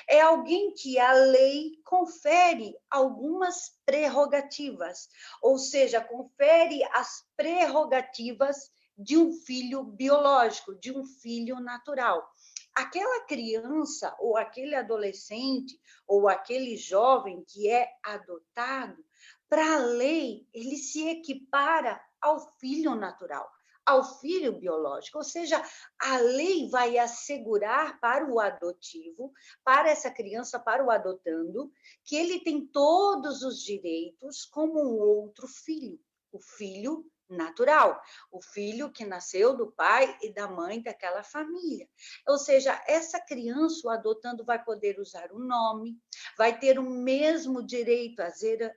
É alguém que a lei confere algumas prerrogativas, ou seja, confere as prerrogativas de um filho biológico, de um filho natural. Aquela criança, ou aquele adolescente, ou aquele jovem que é adotado, para a lei, ele se equipara ao filho natural, ao filho biológico, ou seja, a lei vai assegurar para o adotivo, para essa criança, para o adotando, que ele tem todos os direitos como um outro filho, o filho natural, o filho que nasceu do pai e da mãe daquela família. Ou seja, essa criança, o adotando, vai poder usar o nome, vai ter o mesmo direito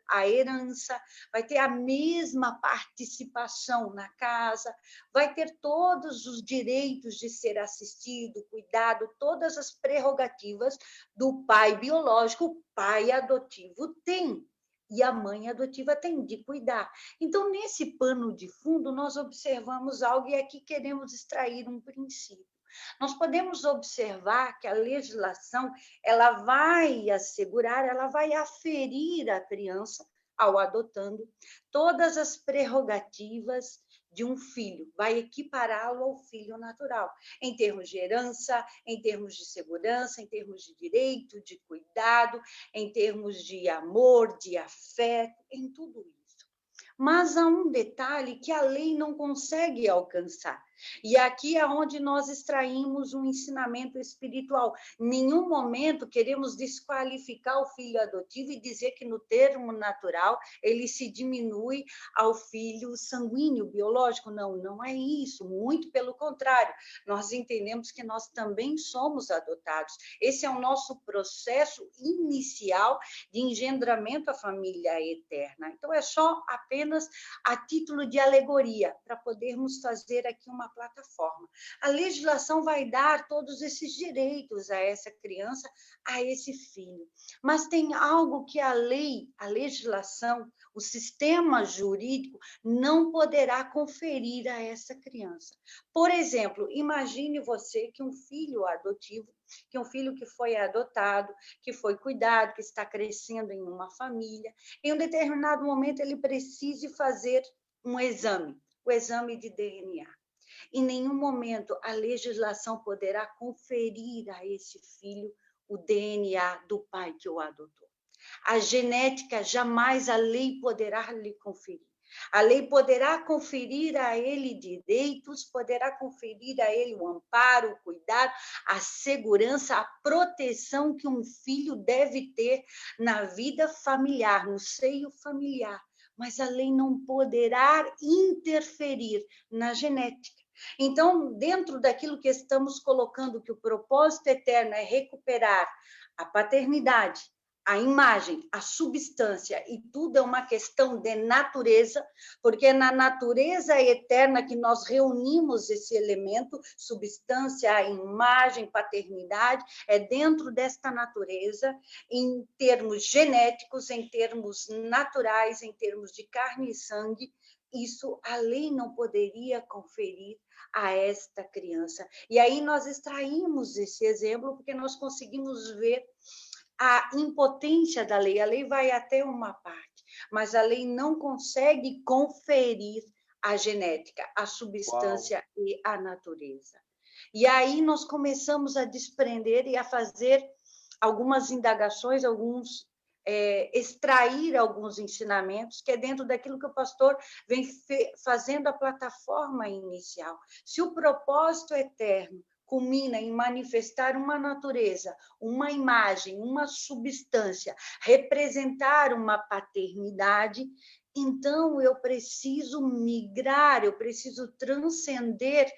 à herança, vai ter a mesma participação na casa, vai ter todos os direitos de ser assistido, cuidado, todas as prerrogativas do pai biológico, o pai adotivo tem. E a mãe adotiva tem de cuidar. Então, nesse pano de fundo, nós observamos algo e aqui queremos extrair um princípio. Nós podemos observar que a legislação ela vai assegurar, ela vai aferir à criança, ao adotando, todas as prerrogativas de um filho, vai equipará-lo ao filho natural, em termos de herança, em termos de segurança, em termos de direito, de cuidado, em termos de amor, de afeto, em tudo isso. Mas há um detalhe que a lei não consegue alcançar. E aqui é onde nós extraímos um ensinamento espiritual. Em nenhum momento queremos desqualificar o filho adotivo e dizer que no termo natural ele se diminui ao filho sanguíneo, biológico. Não, não é isso. Muito pelo contrário. Nós entendemos que nós também somos adotados. Esse é o nosso processo inicial de engendramento à família eterna. Então, é só apenas a título de alegoria, para podermos fazer aqui uma uma plataforma. A legislação vai dar todos esses direitos a essa criança, a esse filho. Mas tem algo que a lei, a legislação, o sistema jurídico não poderá conferir a essa criança. Por exemplo, imagine você que um filho adotivo, que um filho que foi adotado, que foi cuidado, que está crescendo em uma família, em um determinado momento ele precise fazer um exame, o exame de DNA. Em nenhum momento a legislação poderá conferir a esse filho o DNA do pai que o adotou. A genética jamais a lei poderá lhe conferir. A lei poderá conferir a ele direitos, poderá conferir a ele o amparo, o cuidado, a segurança, a proteção que um filho deve ter na vida familiar, no seio familiar. Mas a lei não poderá interferir na genética. Então, dentro daquilo que estamos colocando, que o propósito eterno é recuperar a paternidade, a imagem, a substância, e tudo é uma questão de natureza, porque é na natureza eterna que nós reunimos esse elemento, substância, a imagem, paternidade, é dentro desta natureza, em termos genéticos, em termos naturais, em termos de carne e sangue, isso a lei não poderia conferir a esta criança. E aí nós extraímos esse exemplo, porque nós conseguimos ver a impotência da lei. A lei vai até uma parte, mas a lei não consegue conferir a genética, a substância e a natureza. E aí nós começamos a desprender e a fazer algumas indagações, extrair alguns ensinamentos, que é dentro daquilo que o pastor vem fazendo a plataforma inicial. Se o propósito eterno culmina em manifestar uma natureza, uma imagem, uma substância, representar uma paternidade, então eu preciso migrar, eu preciso transcender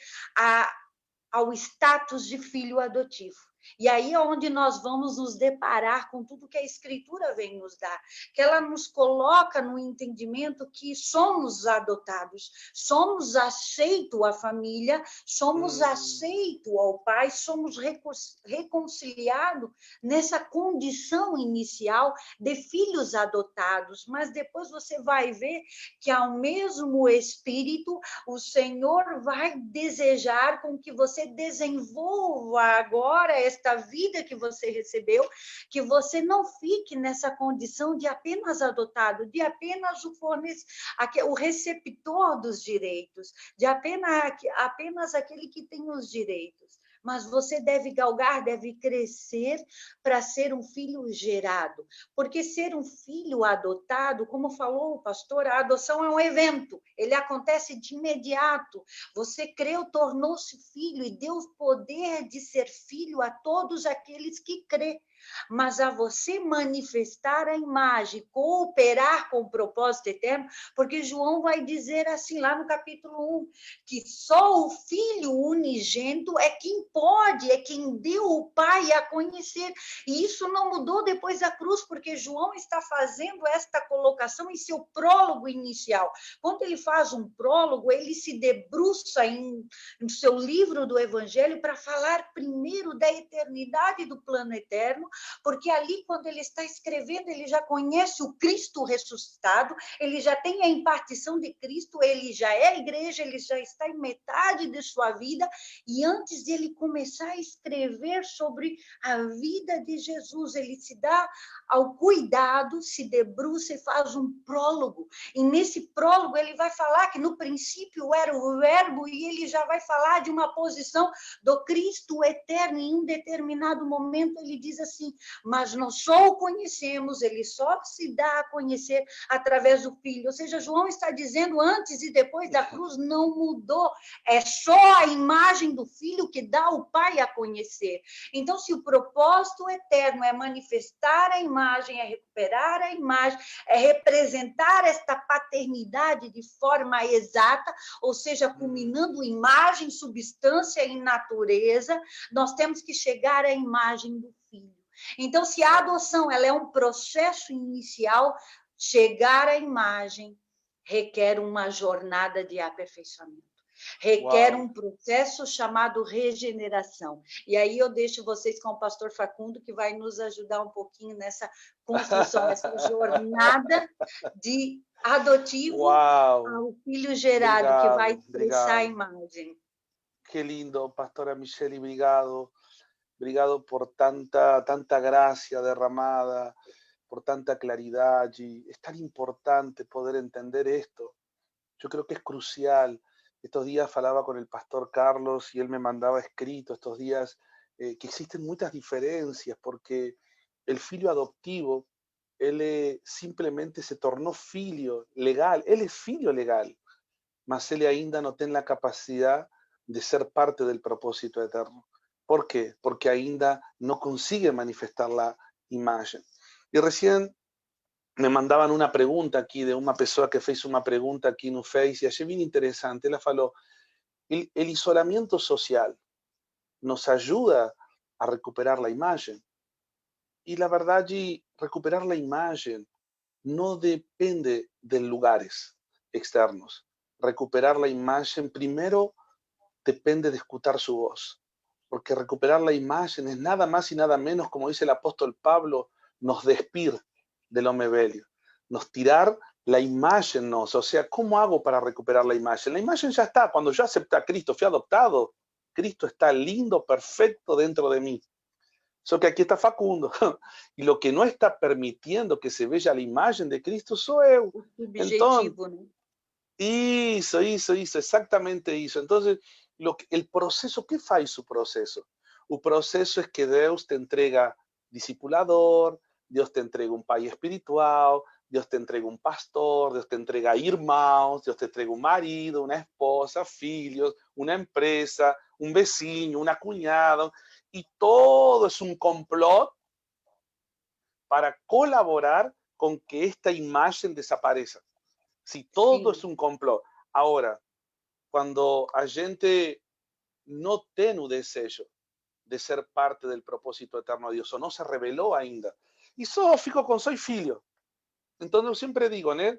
ao status de filho adotivo. E aí é onde nós vamos nos deparar com tudo que a Escritura vem nos dar, que ela nos coloca no entendimento que somos adotados, somos aceitos à família, somos aceitos ao Pai, somos reconciliados nessa condição inicial de filhos adotados, mas depois você vai ver que ao mesmo Espírito, o Senhor vai desejar com que você desenvolva agora esta vida que você recebeu, que você não fique nessa condição de apenas adotado, de apenas o receptor dos direitos, de apenas aquele que tem os direitos. Mas você deve galgar, deve crescer para ser um filho gerado. Porque ser um filho adotado, como falou o pastor, a adoção é um evento, ele acontece de imediato. Você creu, tornou-se filho e deu o poder de ser filho a todos aqueles que crê. Mas a você manifestar a imagem, cooperar com o propósito eterno, porque João vai dizer assim lá no capítulo 1, que só o Filho unigênito é quem pode, é quem deu o Pai a conhecer. E isso não mudou depois da cruz, porque João está fazendo esta colocação em seu prólogo inicial. Quando ele faz um prólogo, ele se debruça no seu livro do Evangelho para falar primeiro da eternidade do plano eterno, porque ali, quando ele está escrevendo, ele já conhece o Cristo ressuscitado, ele já tem a impartição de Cristo, ele já é a igreja, ele já está em metade de sua vida, e antes de ele começar a escrever sobre a vida de Jesus, ele se dá ao cuidado, se debruça e faz um prólogo, e nesse prólogo ele vai falar que no princípio era o Verbo, e ele já vai falar de uma posição do Cristo eterno. Em um determinado momento ele diz assim: mas nós só o conhecemos, ele só se dá a conhecer através do Filho. Ou seja, João está dizendo antes e depois da cruz não mudou, é só a imagem do Filho que dá o Pai a conhecer. Então, se o propósito eterno é manifestar a imagem, é recuperar a imagem, é representar esta paternidade de forma exata, ou seja, culminando imagem, substância e natureza, nós temos que chegar à imagem do Filho. Então, se a adoção ela é um processo inicial, chegar à imagem requer uma jornada de aperfeiçoamento. Requer Uau. um processo chamado regeneração. E aí eu deixo vocês com o pastor Facundo, que vai nos ajudar um pouquinho nessa construção, essa jornada de adotivo Uau. ao filho gerado, que vai expressar a imagem. Qué lindo, Pastora Michelle, obrigado. Obrigado por tanta gracia derramada, por tanta claridad. Y es tan importante poder entender esto. Yo creo que es crucial. Estos días falaba con el pastor Carlos y él me mandaba escrito estos días que existen muchas diferencias porque el filho adoptivo, él simplemente se tornó filho legal. Él es filho legal, mas él ainda no tiene la capacidad de ser parte del propósito eterno. ¿Por qué? Porque ainda no consigue manifestar la imagen. Y recién me mandaban una pregunta aquí de una persona que fez una pregunta aquí en un Face y achei bien interesante. Ella falou, el isolamiento social nos ayuda a recuperar la imagen. Y la verdad, recuperar la imagen no depende de lugares externos. Recuperar la imagen primero depende de escuchar su voz. Porque recuperar la imagen es nada más y nada menos, como dice el apóstol Pablo, nos despir del hombre velho, nos tirar la imagen, o sea, ¿cómo hago para recuperar la imagen? La imagen ya está, cuando yo acepté a Cristo, fui adoptado, Cristo está lindo, perfecto dentro de mí. Solo que aquí está Facundo, y lo que no está permitiendo que se vea la imagen de Cristo soy yo. Entonces, isso, exactamente isso. Entonces, el proceso, ¿qué faz su proceso? El proceso es que Dios te entrega discipulador, Dios te entrega un pai espiritual, Dios te entrega un pastor, Dios te entrega irmãos, Dios te entrega un marido, una esposa, filhos, una empresa, un vecino, una cuñada, y todo es un complot para colaborar con que esta imagen desaparezca. Si todo es un complot. Ahora, cuando a gente no tiene un deseo de ser parte del propósito eterno de Dios, o no se reveló ainda, y solo fico con soy filho. Entonces yo siempre digo, ¿no?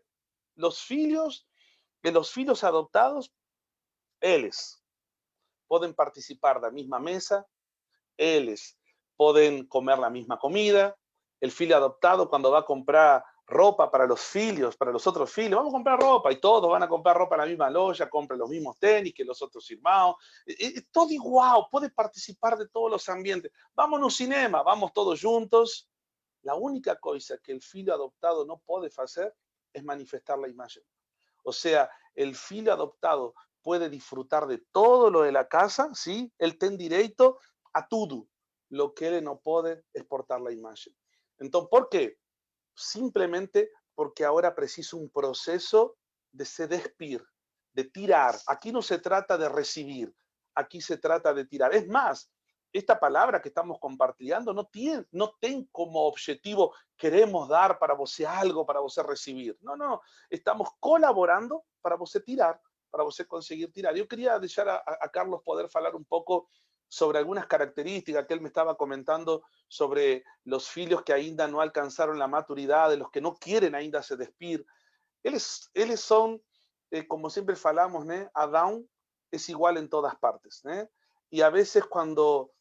Los filhos adoptados, ellos pueden participar de la misma mesa, ellos pueden comer la misma comida, el filho adoptado cuando va a comprar ropa para los filhos, para los otros filhos, vamos a comprar ropa y todos van a comprar ropa en la misma loja, compran los mismos tenis que los otros hermanos, todo igual, puede participar de todos los ambientes, vamos a un cinema, vamos todos juntos. La única cosa que el filho adoptado no puede hacer es manifestar la imagen. O sea, el filho adoptado puede disfrutar de todo lo de la casa, ¿sí? Él tiene derecho a todo. Lo que él no puede es portar la imagen. Entonces, ¿por qué? Simplemente porque ahora precisa un proceso de se despir, de tirar. Aquí no se trata de recibir, aquí se trata de tirar. Es más, esta palabra que estamos compartiendo no tiene como objetivo queremos dar para você algo, para você recibir. No. Estamos colaborando para você tirar, para você conseguir tirar. Yo quería dejar a Carlos poder hablar un poco sobre algunas características que él me estaba comentando sobre los filhos que ainda no alcanzaron la maturidad, de los que no quieren ainda se despir. Ellos son, como siempre falamos, ¿no? Adán es igual en todas partes, ¿no? Y a veces cuando,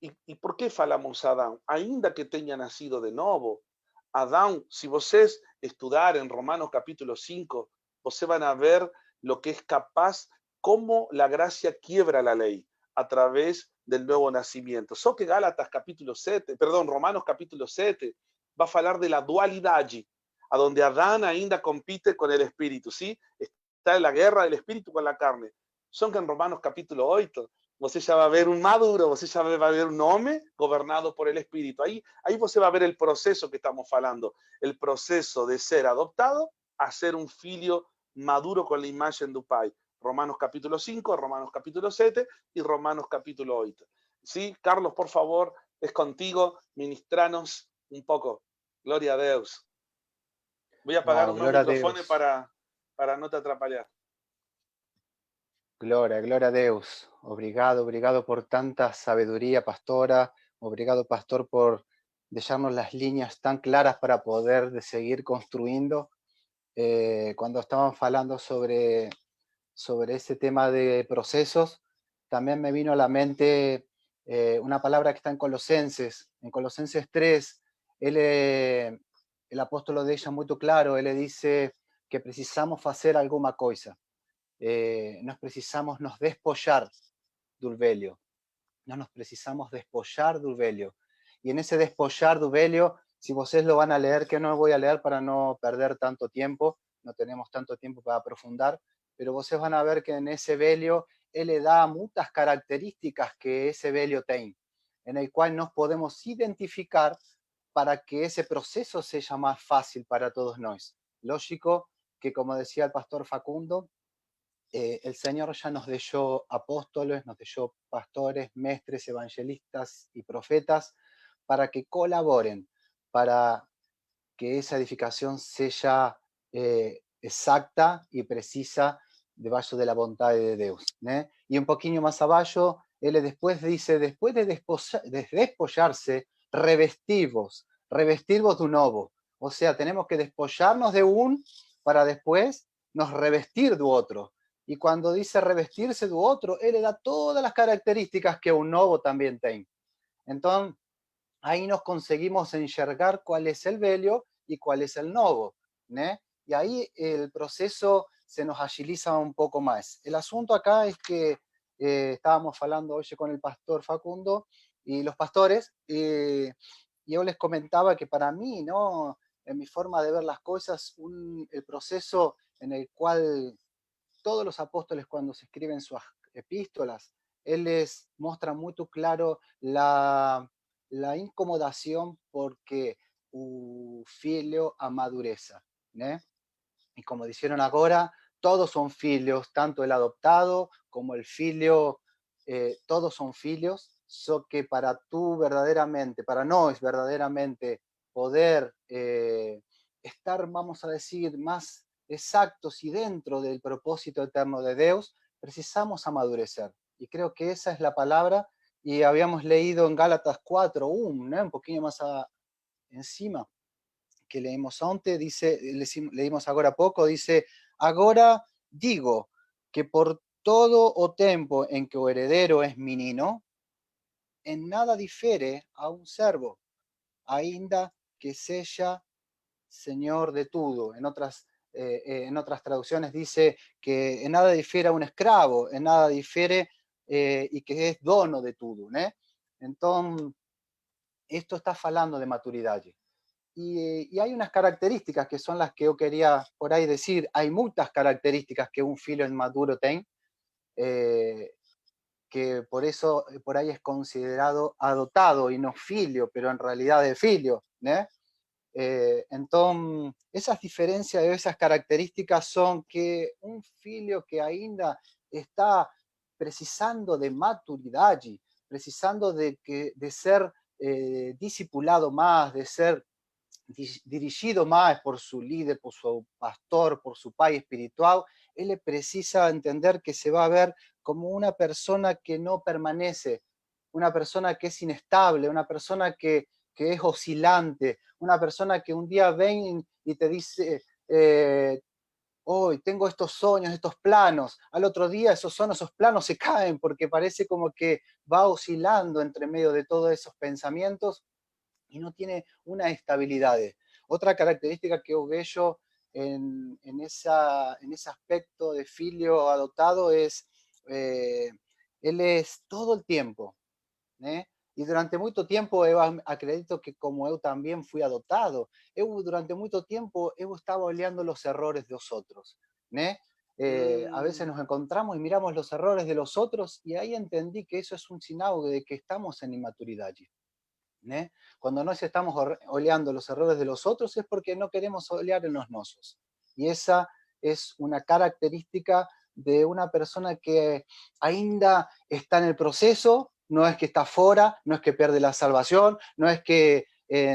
¿y por qué falamos Adán? Ainda que tenha nacido de novo, Adán, si vocês estudar en Romanos capítulo 5, vocês van a ver lo que es capaz, cómo la gracia quiebra la ley a través del nuevo nacimiento. Só que Romanos capítulo 7 va a hablar de la dualidad, a donde Adán ainda compite con el espíritu, ¿sí? Está en la guerra del espíritu con la carne. Son que en Romanos capítulo 8, você ya va a ver un maduro, você ya va a ver un hombre gobernado por el espíritu. Ahí você va a ver el proceso que estamos hablando, el proceso de ser adoptado a ser un filho maduro con la imagen do Pai. Romanos capítulo 5, Romanos capítulo 7 y Romanos capítulo 8. ¿Sí? Carlos, por favor, es contigo, ministranos un poco. Gloria a Dios. Voy a apagar un micrófono para no te atrapalhar. Gloria a Deus. Obrigado por tanta sabiduría, pastora. Obrigado, pastor, por dejarnos las líneas tan claras para poder seguir construyendo. Cuando estaban hablando sobre sobre ese tema de procesos, también me vino a la mente una palabra que está en Colosenses 3, el apóstolo deixa muito claro, ele dice que precisamos fazer alguma coisa, nós precisamos nos despojar do velho, nós nos precisamos despojar do velho, y en ese despojar do velho, si vocês lo van a leer, que no voy a leer para no perder tanto tiempo, no tenemos tanto tiempo para aprofundar, pero vocês van a ver que en ese velho, él le da muchas características que ese velho tem, en el cual nos podemos identificar para que ese proceso sea más fácil para todos nosotros. Lógico que, como decía el pastor Facundo, el Señor ya nos dejó apóstoles, nos dejó pastores, mestres, evangelistas y profetas para que colaboren, para que esa edificación sea exacta y precisa debajo de la voluntad de Dios. Y un poquito más abajo, él después dice, después de despollarse, revestivos de un nuevo. O sea, tenemos que despollarnos de un para después nos revestir de otro. Y cuando dice revestirse de otro, él le da todas las características que un nuevo también tiene. Entonces, ahí nos conseguimos enxergar cuál es el velho y cuál es el nuevo, ¿no? Y ahí el proceso se nos agiliza un poco más. El asunto acá es que estábamos hablando hoy con el pastor Facundo y los pastores, y yo les comentaba que para mí, ¿no?, en mi forma de ver las cosas, el proceso en el cual todos los apóstoles, cuando se escriben sus epístolas, él les muestra muy claro la incomodación porque o filho amadureza, ¿no? Y como dijeron ahora, todos son filhos, tanto el adoptado como el filho, todos son filhos, so que para tú verdaderamente, para nosotros verdaderamente poder estar, vamos a decir, más exactos y dentro del propósito eterno de Dios, precisamos amadurecer. Y creo que esa es la palabra, y habíamos leído en Gálatas 4:1, ¿no?, un poquito más encima, que leímos antes, dice, leímos ahora poco, dice, ahora digo que por todo o tiempo en que o heredero es menino, en nada difiere a un servo, ainda que sea señor de todo. En otras traducciones dice que en nada difiere a un esclavo, en nada difiere y que es dono de todo, ¿no? Entonces, esto está hablando de maturidad. Y hay unas características que son las que yo quería por ahí decir. Hay muchas características que un filho inmaduro tiene, que por eso por ahí es considerado adoptado y no filho, pero en realidad es filho, ¿no? Entonces, esas diferencias, esas características son que un filho que ainda está precisando de maturidad, precisando de ser discipulado más, de ser dirigido más por su líder, por su pastor, por su pai espiritual, él precisa entender que se va a ver como una persona que no permanece, una persona que es inestable, una persona que es oscilante, una persona que un día ven y te dice, hoy tengo estos sueños, estos planos, al otro día esos planos se caen porque parece como que va oscilando entre medio de todos esos pensamientos y no tiene una estabilidad. Otra característica que yo veo en ese aspecto de filho adoptado es, él es todo el tiempo, ¿eh? Y durante mucho tiempo, yo acredito que como yo también fui adoptado, durante mucho tiempo yo estaba oleando los errores de los otros, ¿eh? A veces nos encontramos y miramos los errores de los otros y ahí entendí que eso es un signo de que estamos en inmaturidad. ¿Eh? Cuando nos estamos oleando los errores de los otros es porque no queremos olear en los nuestros. Y esa es una característica de una persona que ainda está en el proceso, no es que está fuera, no es que pierde la salvación, no es que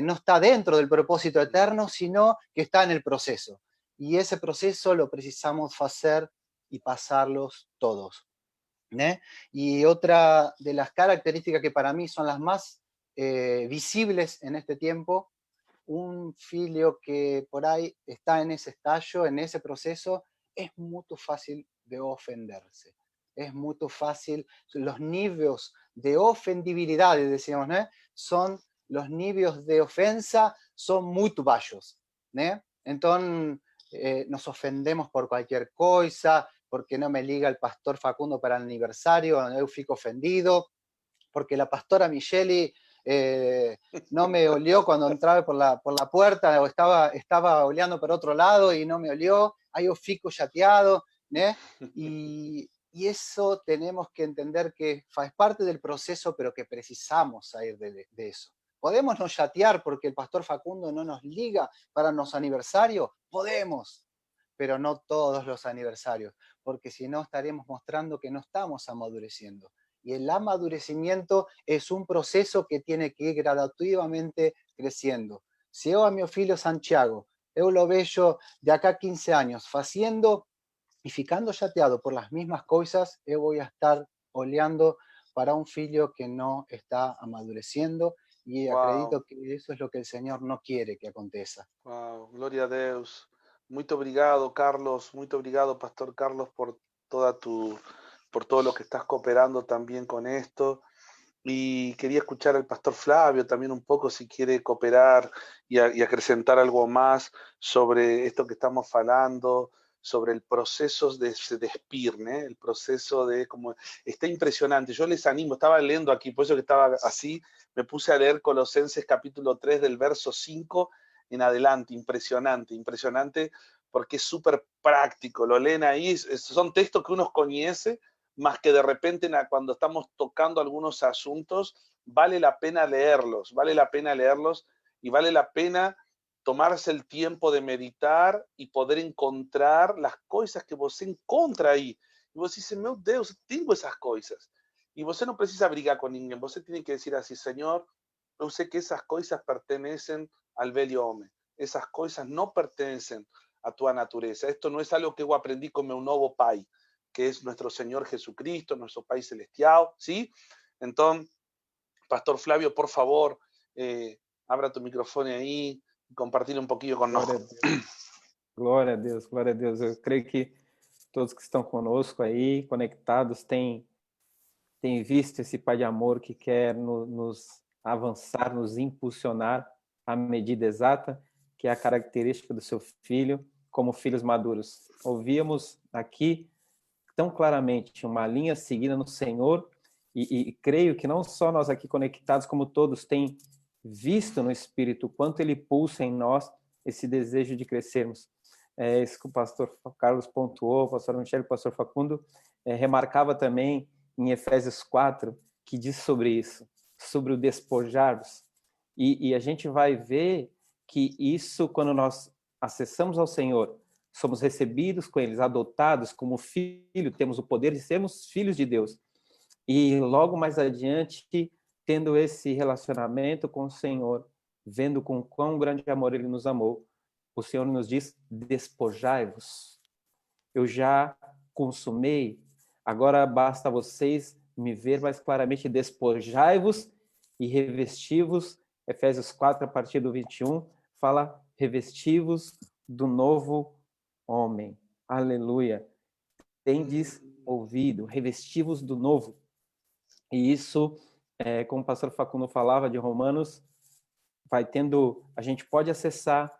no está dentro del propósito eterno, sino que está en el proceso. Y ese proceso lo precisamos hacer y pasarlos todos. ¿Eh? Y otra de las características que para mí son las más visibles en este tiempo, un filho que por ahí está en ese estallo, en ese proceso, es muy fácil de ofenderse. Es muy fácil, los niveles de ofendibilidad, decíamos, ¿no? Son los niveles de ofensa son muy bajos, ¿no? Entonces nos ofendemos por cualquier cosa, porque no me liga el pastor Facundo para el aniversario, yo fico ofendido, porque la pastora Micheli no me olió cuando entraba por la puerta, o estaba oleando por otro lado y no me olió, ahí yo fico chateado, ¿no? Y eso tenemos que entender que es parte del proceso, pero que precisamos salir de eso. ¿Podemos no chatear porque el pastor Facundo no nos liga para los aniversarios? Podemos, pero no todos los aniversarios, porque si no estaremos mostrando que no estamos amadureciendo. Y el amadurecimiento es un proceso que tiene que ir gradativamente creciendo. Si yo a mi filho Santiago, yo lo veo de acá a 15 años, haciendo y ficando chateado por las mismas cosas, yo voy a estar oleando para un filho que no está amadureciendo, y acredito que eso es lo que el Señor no quiere que aconteça. Wow, gloria a Deus. Muito obrigado, Carlos. Muito obrigado, Pastor Carlos, por todo lo que estás cooperando también con esto. Y quería escuchar al Pastor Flavio también un poco, si quiere cooperar y acrecentar algo más sobre esto que estamos hablando, sobre el proceso de despir, ¿no? El proceso de como está impresionante. Yo les animo, estaba leyendo aquí, por eso que estaba así, me puse a leer Colosenses capítulo 3 del verso 5 en adelante. Impresionante, porque es súper práctico. Lo leen ahí, son textos que uno conoce, más que de repente cuando estamos tocando algunos asuntos, vale la pena leerlos y vale la pena tomarse el tiempo de meditar y poder encontrar las cosas que você encontra ahí. Y vos dices, meu Deus, tengo esas cosas. Y você no precisa brigar con ninguém, você tiene que decir así, Señor, yo sé que esas cosas pertenecen al velho hombre, esas cosas no pertenecen a tu naturaleza. Esto no es algo que yo aprendí con mi nuevo pai, que es nuestro Señor Jesucristo, nuestro Pai Celestial, ¿sí? Entonces, Pastor Flavio, por favor, abra tu microfone aí e compartilhe um pouquinho conosco. Glória a Deus, glória a Deus. Eu creio que todos que estão conosco aí, conectados, têm visto esse Pai de amor que quer nos avançar, nos impulsionar à medida exata, que é a característica do seu filho, como filhos maduros. Ouvíamos aqui tão claramente uma linha seguida no Senhor, e creio que não só nós aqui conectados, como todos têm visto no Espírito, quanto ele pulsa em nós esse desejo de crescermos. Isso que o pastor Carlos pontuou, o pastor Michel, o pastor Facundo, remarcava também em Efésios 4, que diz sobre isso, sobre o despojar-vos. E a gente vai ver que isso, quando nós acessamos ao Senhor, somos recebidos com eles, adotados como filho, temos o poder de sermos filhos de Deus. E logo mais adiante, tendo esse relacionamento com o Senhor, vendo com quão grande amor Ele nos amou, o Senhor nos diz, despojai-vos. Eu já consumei, agora basta vocês me ver mais claramente, despojai-vos e revesti-vos. Efésios 4, a partir do 21, fala, revesti-vos do novo homem. Aleluia. Tendes ouvido, revesti-vos do novo. E isso, como o pastor Facundo falava de Romanos, vai tendo, a gente pode acessar,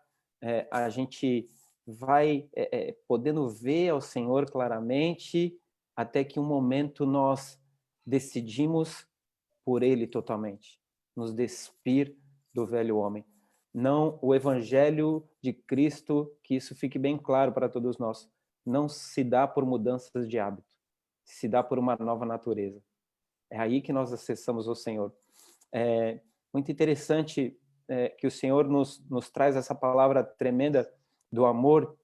a gente vai podendo ver ao Senhor claramente, até que um momento nós decidimos por Ele totalmente, nos despir do velho homem. Não o evangelho de Cristo, que isso fique bem claro para todos nós, não se dá por mudanças de hábito, se dá por uma nova natureza. É aí que nós acessamos o Senhor. É muito interessante que o Senhor nos traz essa palavra tremenda do amor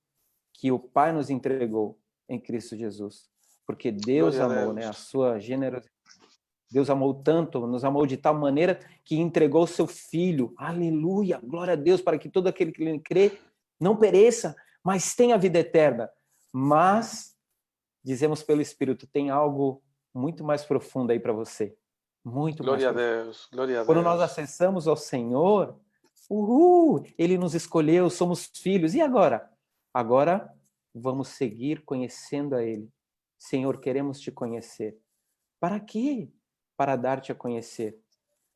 que o Pai nos entregou em Cristo Jesus. Porque Deus amou, né, a sua generosidade. Deus amou tanto, nos amou de tal maneira que entregou o seu Filho. Aleluia, glória a Deus, para que todo aquele que lhe crê não pereça, mas tenha a vida eterna. Mas, dizemos pelo Espírito, tem algo muito mais profundo aí para você. Muito mais profundo. Glória a Deus, glória a Deus. Quando nós acessamos ao Senhor, Ele nos escolheu, somos filhos. E agora? Agora vamos seguir conhecendo a Ele. Senhor, queremos te conhecer. Para quê? Para dar-te a conhecer.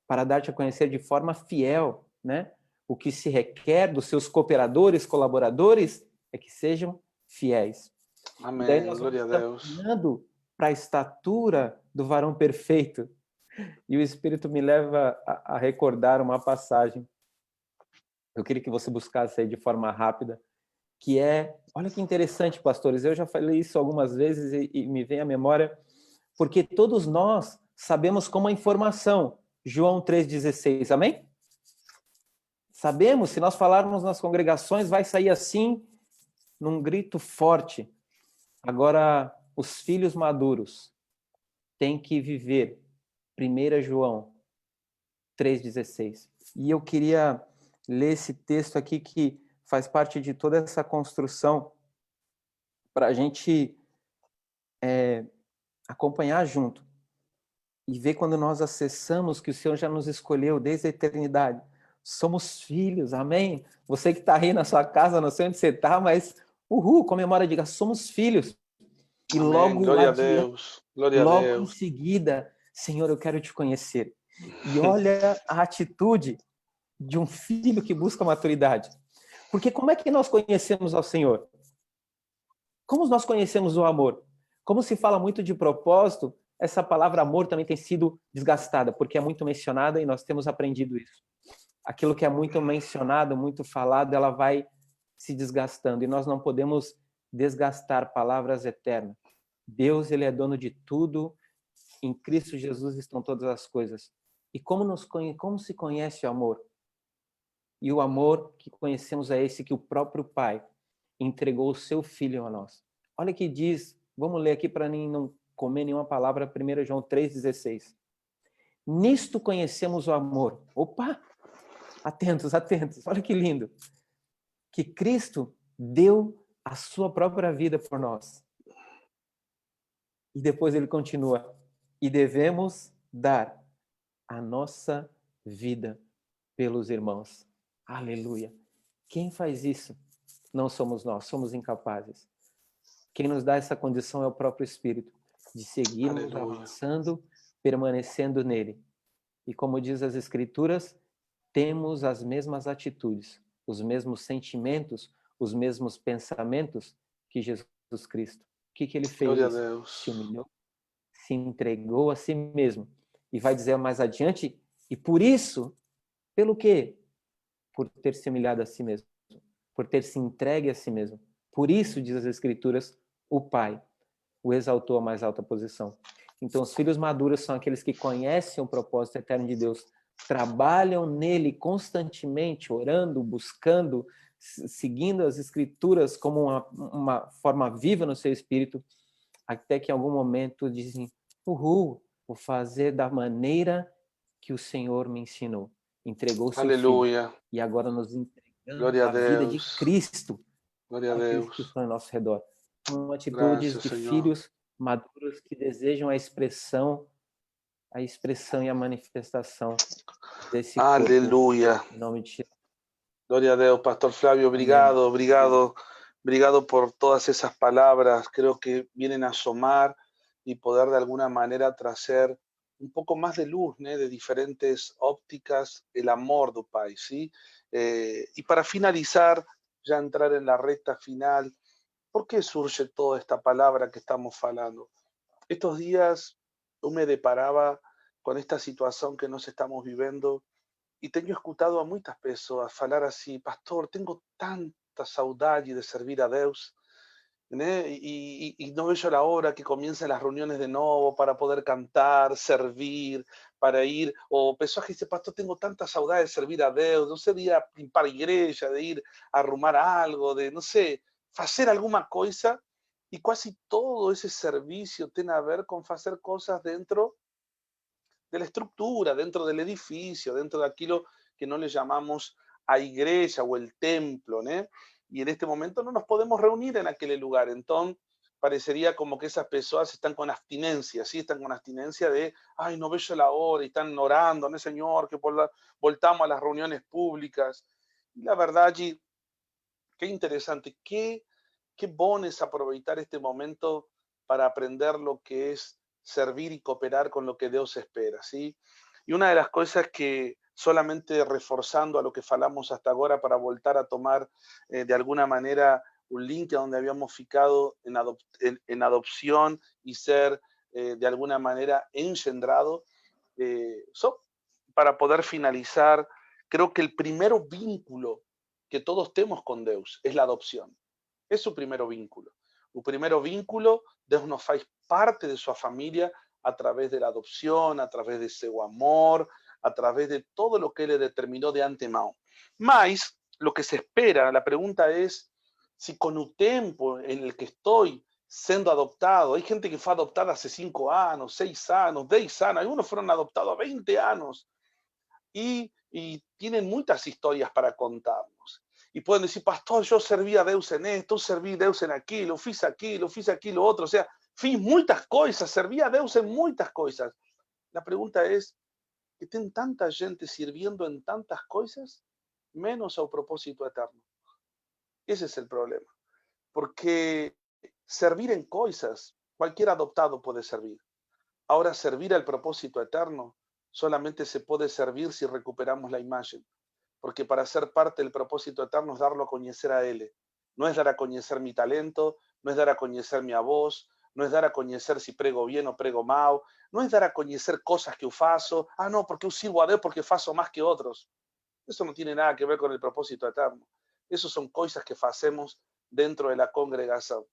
Para dar-te a conhecer de forma fiel, né? O que se requer dos seus cooperadores, colaboradores, é que sejam fiéis. E daí Amén, nós vamos gloria a Deus. caminhando para a estatura do varão perfeito. E o Espírito me leva a recordar uma passagem. Eu queria que você buscasse aí de forma rápida, que é, olha que interessante, pastores, eu já falei isso algumas vezes e me vem à memória, porque todos nós sabemos como a informação, João 3,16, amém? Sabemos, se nós falarmos nas congregações, vai sair assim, num grito forte. Agora, os filhos maduros têm que viver 1 João 3,16. E eu queria ler esse texto aqui que faz parte de toda essa construção para a gente acompanhar junto e ver quando nós acessamos que o Senhor já nos escolheu desde a eternidade. Somos filhos, amém? Você que está aí na sua casa, não sei onde você está, mas comemora, diga, somos filhos. E Amén, logo gloria a adiante, Deus, gloria a logo em Deus. seguida, Senhor, eu quero te conhecer. E olha a atitude de um filho que busca maturidade. Porque como é que nós conhecemos ao Senhor? Como nós conhecemos o amor? Como se fala muito de propósito, essa palavra amor também tem sido desgastada, porque é muito mencionada e nós temos aprendido isso. Aquilo que é muito mencionado, muito falado, ela vai se desgastando e nós não podemos desgastar palavras eternas. Deus, ele é dono de tudo, em Cristo Jesus estão todas as coisas. E como se conhece o amor? E o amor que conhecemos é esse que o próprio Pai entregou o seu Filho a nós. Olha que diz, vamos ler aqui para não comer nenhuma palavra, 1 João 3,16. Nisto conhecemos o amor. Opa! Atentos, atentos. Olha que lindo. Que Cristo deu a sua própria vida por nós. E depois ele continua. E devemos dar a nossa vida pelos irmãos. Aleluia. Quem faz isso? Não somos nós, somos incapazes. Quem nos dá essa condição é o próprio Espírito, de seguirmos Aleluia. avançando, permanecendo nele. E como diz as Escrituras, temos as mesmas atitudes, os mesmos sentimentos, os mesmos pensamentos que Jesus Cristo. O que ele fez? Glória a Deus. Se humilhou, se entregou a si mesmo. E vai dizer mais adiante, e por isso, pelo quê? Por ter se humilhado a si mesmo, por ter se entregue a si mesmo. Por isso, diz as Escrituras, o Pai o exaltou à mais alta posição. Então, os filhos maduros são aqueles que conhecem o propósito eterno de Deus, trabalham nele constantemente, orando, buscando, seguindo as Escrituras como uma forma viva no seu espírito, até que em algum momento dizem, vou fazer da maneira que o Senhor me ensinou. Entregou o seu Aleluia. Filho e agora nos entregamos Glória a a vida de Deus. Cristo Glória a para aqueles que Deus. estão ao nosso redor. São atitudes Graças, de Senhor. filhos maduros que desejam a expressão e a manifestação desse corpo. Aleluya. Em nome de Jesus. Gloria a Dios, Pastor Flavio, obrigado, obrigado por todas esas palabras. Creo que vienen a asomar y poder de alguna manera traer un poco más de luz, ¿no? De diferentes ópticas, el amor do Pai, ¿sí? Y para finalizar, ya entrar en la recta final, ¿por qué surge toda esta palabra que estamos hablando? Estos días yo me deparaba con esta situación que nos estamos viviendo e tenho escutado a muitas pessoas falar assim, pastor, tenho tanta saudade de servir a Deus, né? E não vejo a hora que comiencen as reuniões de novo para poder cantar, servir, para ir, ou pessoas que dizem, pastor, tenho tanta saudade de servir a Deus, não sei, de ir a limpar a igreja, de ir a arrumar algo, de, não sei, fazer alguma coisa, e quase todo esse serviço tem a ver com fazer coisas dentro de la estructura, dentro del edificio, dentro de aquello que no le llamamos a iglesia o el templo, ¿no? Y en este momento no nos podemos reunir en aquel lugar. Entonces, parecería como que esas personas están con abstinencia, ¿sí? Están con abstinencia de, ay, no veo la hora, y están orando, ¿no, Señor? Que voltamos a las reuniones públicas. Y la verdad, allí, qué interesante, qué bueno es aprovechar este momento para aprender lo que es servir y cooperar con lo que Dios espera, ¿sí? Y una de las cosas que solamente reforzando a lo que falamos hasta ahora para voltar a tomar de alguna manera un link a donde habíamos ficado en adopción y ser de alguna manera engendrado, para poder finalizar, creo que el primer vínculo que todos tenemos con Dios es la adopción. Es su primer vínculo. O primeiro vínculo, Deus nos faz parte de sua família através da adopção, através de seu amor, através de todo lo que ele determinou de antemão. Mas, lo que se espera, la pregunta es, si con el tiempo en el que estoy siendo adoptado, hay gente que fue adoptada hace 5 años, 6 años, 10 años, algunos fueron adoptados a 20 años y tienen muchas historias para contarnos. Y pueden decir, pastor, yo serví a Deus en esto, serví a Deus en aquilo, fiz aquilo otro. O sea, fiz muchas cosas, serví a Deus en muchas cosas. La pregunta es, que tienen tanta gente sirviendo en tantas cosas, menos al propósito eterno. Ese es el problema. Porque servir en cosas, cualquier adoptado puede servir. Ahora, servir al propósito eterno solamente se puede servir si recuperamos la imagen. Porque para ser parte del propósito eterno es darlo a conocer a Él. No es dar a conocer mi talento, no es dar a conocer mi voz, no es dar a conocer si prego bien o prego mal, no es dar a conocer cosas que yo faço. Ah, no, porque yo sirvo a Dios porque faço más que otros. Eso no tiene nada que ver con el propósito eterno. Eso son cosas que hacemos dentro de la congregación.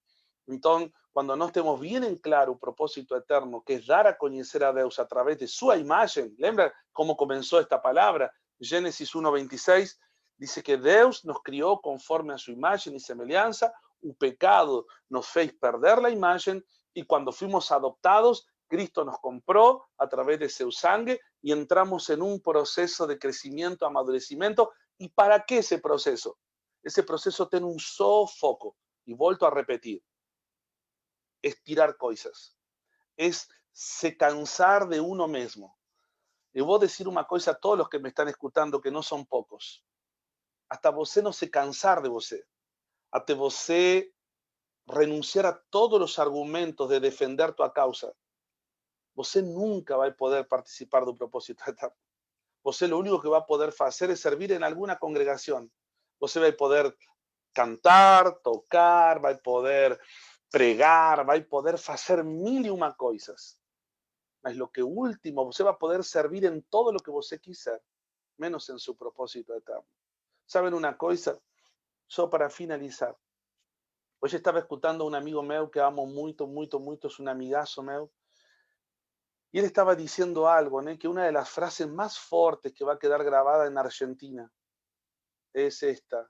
Entonces, cuando no estemos bien en claro el propósito eterno, que es dar a conocer a Dios a través de su imagen, ¿lembra cómo comenzó esta palabra? Génesis 1:26 dice que Dios nos crió conforme a su imagen y semejanza, el pecado nos fez perder la imagen y cuando fuimos adoptados, Cristo nos compró a través de su sangre y entramos en un proceso de crecimiento, amadurecimiento. ¿Y para qué ese proceso? Ese proceso tiene un solo foco, y vuelto a repetir, es tirar cosas, es se cansar de uno mismo. Le voy a decir una cosa a todos los que me están escuchando, que no son pocos. Hasta você no se cansar de você, hasta você renunciar a todos los argumentos de defender tu causa, você nunca va a poder participar del propósito eterno. Você lo único que va a poder hacer es servir en alguna congregación. Você va a poder cantar, tocar, va a poder pregar, va a poder hacer mil y una cosas. Mas lo que último, você va a poder servir en todo lo que você quiser, menos en su propósito eterno. ¿Saben una cosa? Solo para finalizar. Hoy estaba escuchando a un amigo meu que amo mucho, es un amigazo meu. Y él estaba diciendo algo, ¿no? Que una de las frases más fuertes que va a quedar grabada en Argentina es esta: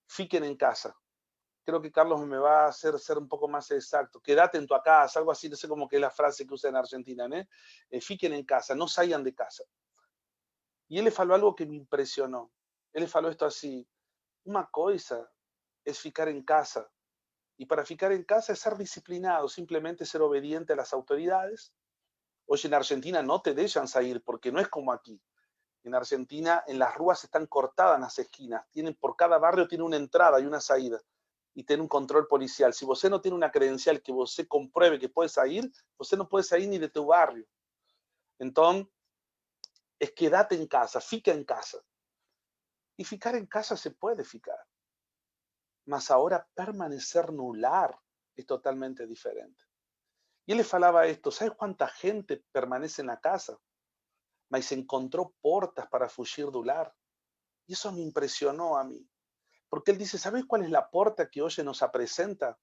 fiquen en casa. Creo que Carlos me va a hacer ser un poco más exacto. Quédate en tu casa, algo así, no sé cómo que es la frase que usa en Argentina, ¿no? Fiquen en casa, no salgan de casa. Y él le faló algo que me impresionó. Él le faló esto así: una cosa es ficar en casa. Y para ficar en casa es ser disciplinado, simplemente ser obediente a las autoridades. Hoy en Argentina no te dejan salir porque no es como aquí. En Argentina, en las ruas están cortadas las esquinas. Por cada barrio tiene una entrada y una salida. Y tiene un control policial. Si você no tiene una credencial que você compruebe que puede salir, você no puede salir ni de tu barrio. Entonces, es quédate en casa, fica en casa. Y ficar en casa se puede ficar. Mas ahora permanecer no lar es totalmente diferente. Y él le falaba esto: ¿sabes cuánta gente permanece en la casa? Mas se encontró portas para fugir del lar. Y eso me impresionó a mí. Porque él dice, ¿sabes cuál es la porta que hoy nos presenta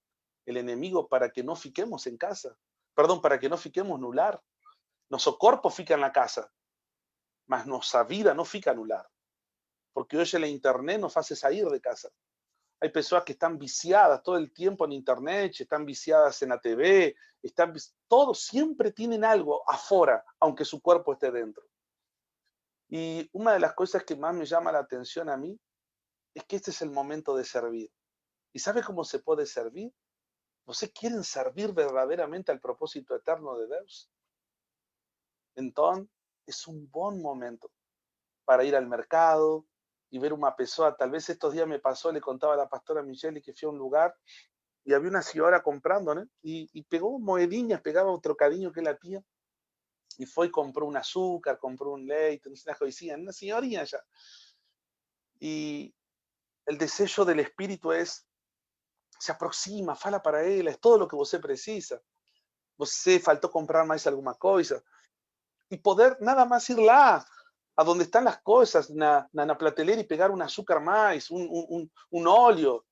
el enemigo para que no fiquemos en casa? Perdón, para que no fiquemos no lar. Nuestro cuerpo fica en la casa, mas nuestra vida no fica no lar. Porque hoy la internet nos hace salir de casa. Hay personas que están viciadas todo el tiempo en internet, están viciadas en la TV, todos siempre tienen algo afuera, aunque su cuerpo esté dentro. Y una de las cosas que más me llama la atención a mí es que este es el momento de servir. ¿Y sabe cómo se puede servir? ¿Ustedes quieren servir verdaderamente al propósito eterno de Dios? Entonces, es un buen momento para ir al mercado y ver una persona. Tal vez estos días me pasó, le contaba a la pastora Michelle que fui a un lugar y había una señora comprando, ¿no? Y pegó moedinhas, pegaba otro cariño que la tía, y fue y compró un azúcar, compró un leite, no sé, una coisinha, una señoría ya. Y el deseo del espíritu es, se aproxima, fala para ela, es todo lo que você precisa. Você faltou comprar mais alguma coisa. Y poder nada más ir lá, a donde están las cosas, na prateleira y pegar un azúcar más, un óleo.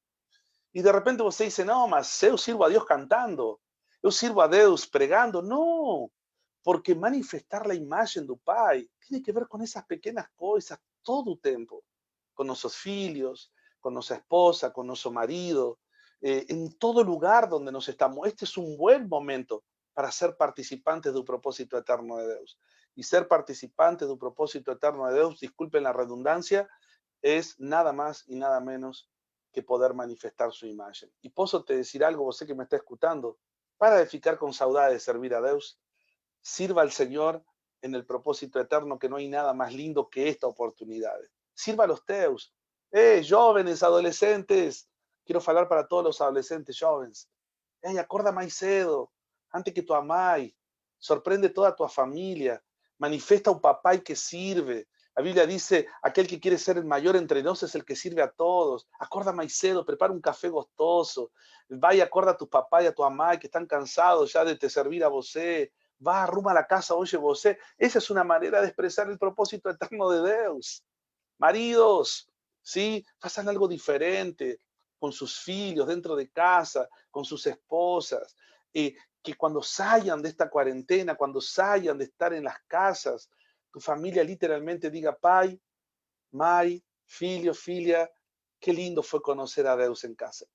Y de repente você dice, no, mas eu sirvo a Dios cantando, eu sirvo a Deus pregando. No, porque manifestar la imagen do Pai tiene que ver con esas pequeñas cosas todo el tiempo, con nuestros filhos, con nuestra esposa, con nuestro marido, en todo lugar donde nos estamos. Este es un buen momento para ser participantes del propósito eterno de Dios. Y ser participantes del propósito eterno de Dios, disculpen la redundancia, es nada más y nada menos que poder manifestar su imagen. Y posso te decir algo, você que me está escuchando, para de ficar con saudade de servir a Dios, sirva al Señor en el propósito eterno, que no hay nada más lindo que esta oportunidad. Sirva a los teus. Jóvenes, adolescentes, quiero hablar para todos los adolescentes jóvenes. Acorda mais cedo, antes que tu amai, sorprende toda tu familia, manifiesta un papá que sirve. La Biblia dice, aquel que quiere ser el mayor entre nosotros es el que sirve a todos. Acorda mais cedo, prepara un café gostoso. Va y acorda a tu papá y a tu mamá que están cansados ya de te servir a você. Va, arruma la casa, oye você. Esa es una manera de expresar el propósito eterno de Dios. Maridos, ¿sí? Façan algo diferente con sus filhos dentro de casa, con sus esposas. Que cuando salgan de esta cuarentena, cuando salgan de estar en las casas, tu familia literalmente diga, pai, mãe, filho, filha, qué lindo fue conocer a Dios en casa.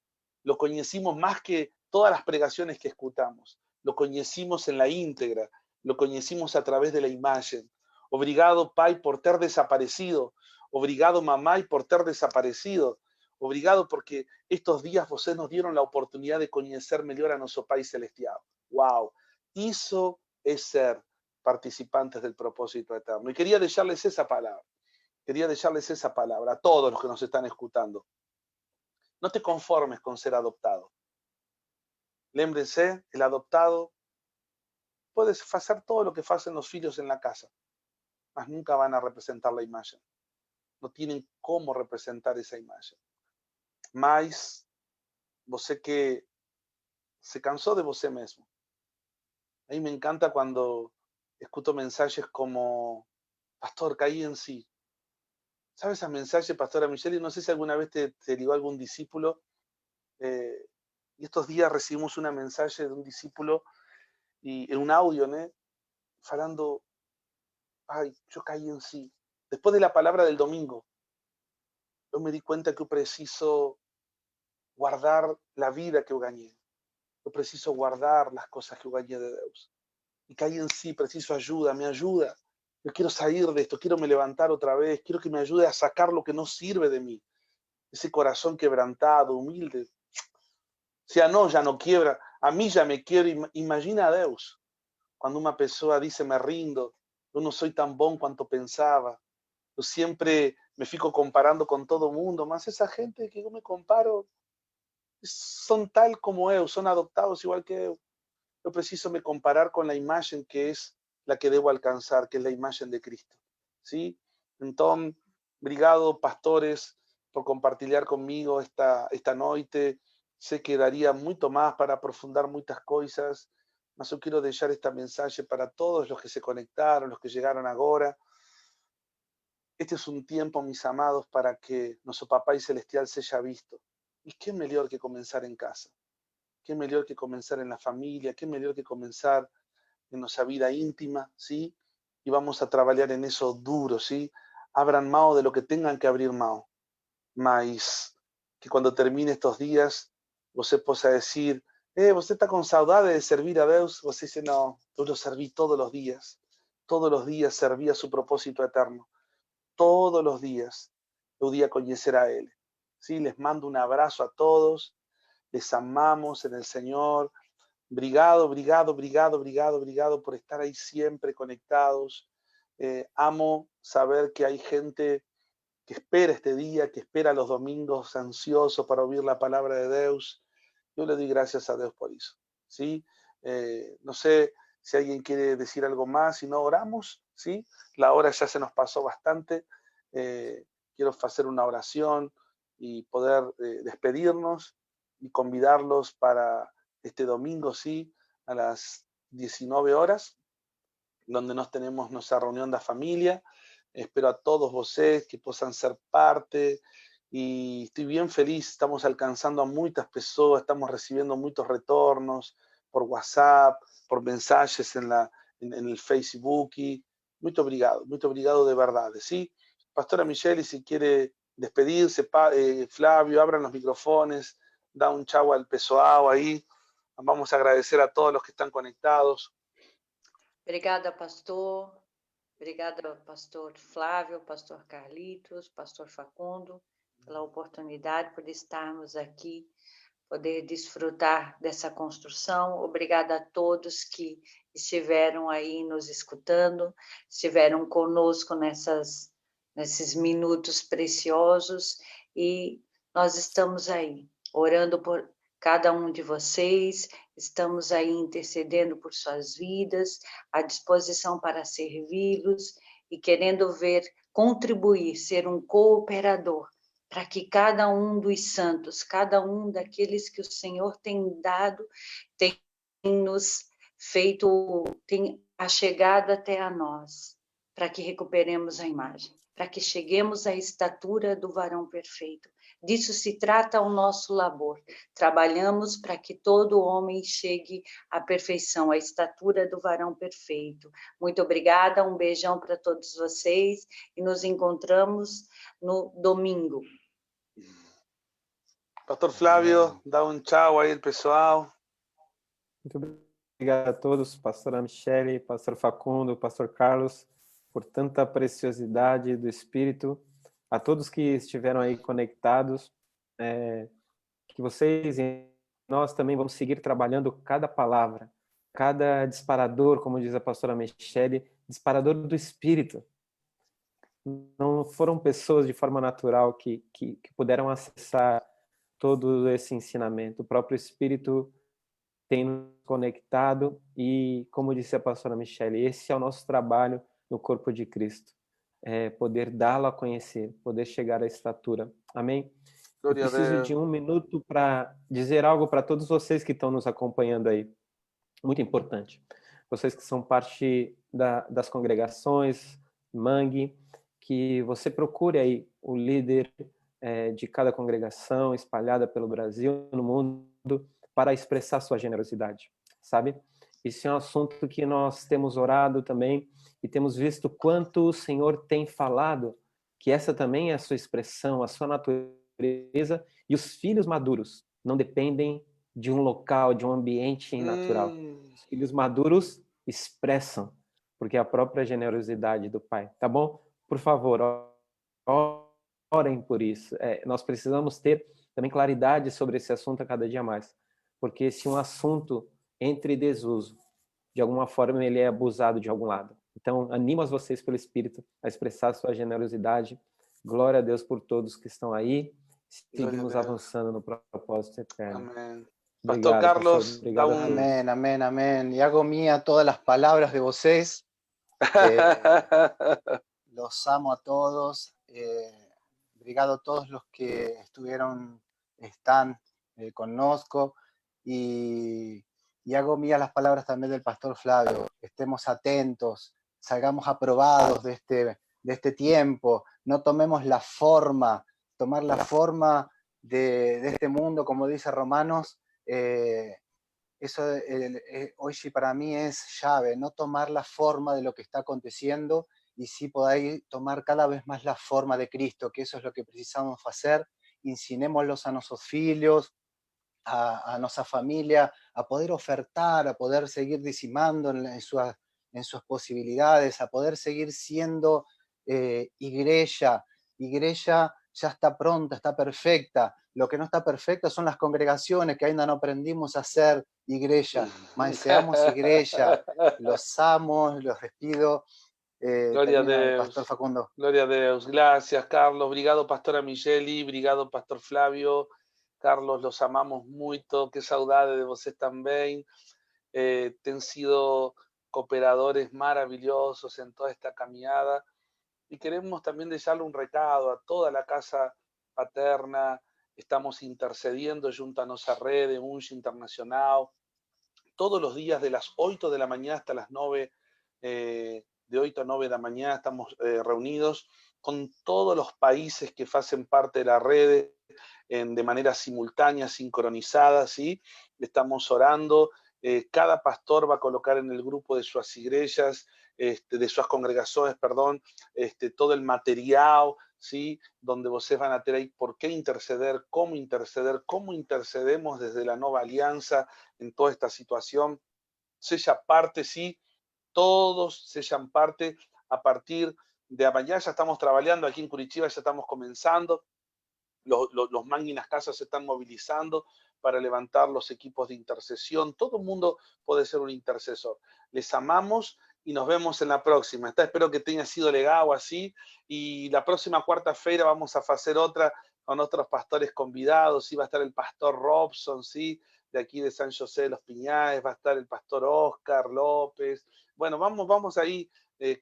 Lo conocimos más que todas las pregaciones que escuchamos. Lo conocimos en la íntegra, lo conocimos a través de la imagen. Obrigado, pai, por ter desaparecido. Obrigado, mamá, por ter desaparecido. Obrigado porque estos días vosotros nos dieron la oportunidad de conocer mejor a nuestro Pai Celestial. Wow, eso es ser participantes del propósito eterno. Y quería dejarles esa palabra. Quería dejarles esa palabra a todos los que nos están escuchando. No te conformes con ser adoptado. Lémbrense, el adoptado puede hacer todo lo que hacen los hijos en la casa, mas nunca van a representar la imagen. No tienen cómo representar esa imagen. Mas, você que se cansó de você mismo. A mí me encanta cuando escucho mensajes como, pastor, caí en sí. ¿Sabes esos mensajes, pastora Michelle? No sé si alguna vez te ligó algún discípulo. Y estos días recibimos un mensaje de un discípulo y en un audio, ¿no? Falando, ay, yo caí en sí. Después de la palabra del domingo, yo me di cuenta que yo preciso guardar la vida que yo gané. Yo preciso guardar las cosas que yo gané de Dios. Y caí en sí, preciso ayuda, me ayuda. Yo quiero salir de esto, quiero me levantar otra vez, quiero que me ayude a sacar lo que no sirve de mí. Ese corazón quebrantado, humilde. Si a no, ya no quiebra, a mí ya me quiero. Imagina a Dios. Cuando una persona dice, me rindo, yo no soy tan bon cuanto pensaba. Yo siempre me fico comparando con todo mundo, más esa gente que yo me comparo son tal como yo, son adoptados igual que yo. Yo preciso me comparar con la imagen que es la que debo alcanzar, que es la imagen de Cristo. ¿Sí? Entonces, obrigado, pastores, por compartir conmigo esta noche. Sé que daría mucho más para aprofundar muchas cosas, mas yo quiero dejar este mensaje para todos los que se conectaron, los que llegaron ahora. Este es un tiempo, mis amados, para que nuestro Papá Celestial sea visto. Y qué mejor que comenzar en casa. Qué mejor que comenzar en la familia, qué mejor que comenzar en nuestra vida íntima, ¿sí? Y vamos a trabajar en eso duro, ¿sí? Abran mano de lo que tengan que abrir mano. Mas que cuando termine estos días, você possa decir, você está con saudade de servir a Dios. Você dice, no, yo lo serví todos los días serví a su propósito eterno. Todos los días podía conocer a Él. ¿Sí? Les mando un abrazo a todos, les amamos en el Señor. Obrigado, obrigado, obrigado, obrigado, obrigado por estar ahí siempre conectados. Amo saber que hay gente que espera este día, que espera los domingos ansioso para oír la palabra de Dios. Yo le doy gracias a Dios por eso, ¿sí? No sé si alguien quiere decir algo más, si no oramos, ¿sí? La hora ya se nos pasó bastante. Quiero hacer una oración y poder despedirnos y convidarlos para este domingo, ¿sí? A las 19 horas, donde nos tenemos nuestra reunión da familia. Espero a todos vocês que possam ser parte y estoy bien feliz. Estamos alcanzando a muchas personas, estamos recibiendo muchos retornos por WhatsApp, por mensajes en el Facebook. Y muito obrigado de verdad, ¿sí? Pastora Michelle, si quiere despedirse, Flavio, abran los microfones, da un chau al pessoal ahí. Vamos a agradecer a todos los que están conectados. Obrigada, pastor. Obrigada, pastor Flávio, pastor Carlitos, pastor Facundo, pela oportunidade, por estarmos aqui, poder desfrutar dessa construção. Obrigada a todos que estiveram aí nos escutando, estiveram conosco nesses minutos preciosos, e nós estamos aí, orando por cada um de vocês, estamos aí intercedendo por suas vidas, à disposição para servi-los e querendo contribuir, ser um cooperador, para que cada um dos santos, cada um daqueles que o Senhor tem dado, tem nos feito, tem chegado até a nós, para que recuperemos a imagem, para que cheguemos à estatura do varão perfeito. Disso se trata o nosso labor. Trabalhamos para que todo homem chegue à perfeição, à estatura do varão perfeito. Muito obrigada, um beijão para todos vocês e nos encontramos no domingo. Pastor Flávio, dá um tchau aí, pessoal. Muito obrigado a todos, pastora Michelle, pastor Facundo, pastor Carlos, por tanta preciosidade do Espírito. A todos que estiveram aí conectados, que vocês e nós também vamos seguir trabalhando cada palavra, cada disparador, como diz a pastora Michelle, disparador do Espírito. Não foram pessoas de forma natural que puderam acessar todo esse ensinamento. O próprio Espírito tem nos conectado e, como disse a pastora Michelle, esse é o nosso trabalho no corpo de Cristo. Poder dá-lo a conhecer, poder chegar à estatura. Amém? Eu preciso de um minuto para dizer algo para todos vocês que estão nos acompanhando aí. Muito importante. Vocês que são parte das congregações, Mangue, que você procure aí o líder de cada congregação espalhada pelo Brasil, no mundo, para expressar sua generosidade, sabe? Isso é um assunto que nós temos orado também e temos visto quanto o Senhor tem falado, que essa também é a sua expressão, a sua natureza, e os filhos maduros não dependem de um local, de um ambiente natural. Os filhos maduros expressam, porque é a própria generosidade do Pai, tá bom? Por favor, orem por isso. Nós precisamos ter também claridade sobre esse assunto a cada dia mais, porque se um assunto entra em desuso, de alguma forma ele é abusado de algum lado. Então, animo vocês pelo Espírito a expressar sua generosidade. Glória a Deus por todos que estão aí. Seguimos avançando no propósito eterno. Amém. Obrigado, Pastor Carlos, obrigado. Amén, amén, amén. Y hago mía todas las palabras de vocês. Los amo a todos. Obrigado a todos los que están, conozco. Y hago mías las palabras también del pastor Flavio. Estemos atentos, salgamos aprobados de este tiempo, no tomemos la forma, tomar la forma de este mundo, como dice Romanos, eso hoy para mí es llave, no tomar la forma de lo que está aconteciendo y sí poder tomar cada vez más la forma de Cristo, que eso es lo que precisamos hacer. Ensinémoslos a nuestros filhos, a nuestra familia, a poder ofertar, a poder seguir dicimando en sus posibilidades, a poder seguir siendo igreja. Igreja ya está pronta, está perfecta. Lo que no está perfecto son las congregaciones, que ainda no aprendimos a ser igreja. Mas seamos igreja. Los amo, los despido. Glória a Deus. Pastor Facundo. Glória a Deus. Gracias, Carlos. Obrigado, pastora Michelle. Obrigado, pastor Flávio. Carlos, los amamos muito, que saudade de vocês também. Ten sido cooperadores maravillosos en toda esta caminada. Y queremos también dejarle un recado a toda la casa paterna. Estamos intercediendo junto a nuestra red de UNGE Internacional. Todos los días de las 8 de la mañana hasta las 9, de 8 a 9 de la mañana estamos reunidos con todos los países que hacen parte de la red de manera simultánea, sincronizada, ¿sí? Estamos orando. Cada pastor va a colocar en el grupo de sus iglesias, de sus congregaciones, perdón, todo el material, ¿sí? Donde ustedes van a tener ahí por qué interceder, cómo intercedemos desde la nueva alianza en toda esta situación. Sella parte, sí, todos sellan parte. A partir de mañana ya estamos trabajando aquí en Curitiba, ya estamos comenzando. Los manguis en las casas se están movilizando para levantar los equipos de intercesión. Todo el mundo puede ser un intercesor. Les amamos y nos vemos en la próxima. Espero que tenga sido legal así. Y la próxima cuarta-feira vamos a hacer otra con otros pastores convidados. ¿Sí? Va a estar el pastor Robson, ¿sí? De aquí de San José de los Piñaes. Va a estar el pastor Oscar López. Bueno, vamos ahí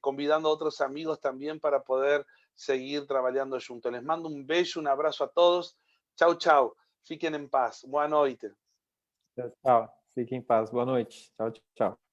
convidando a otros amigos también para poder seguir trabajando juntos. Les mando un beso, un abrazo a todos. Chau, chau. Fiquem em paz. Boa noite. Tchau. Fiquem em paz. Boa noite. Tchau, tchau.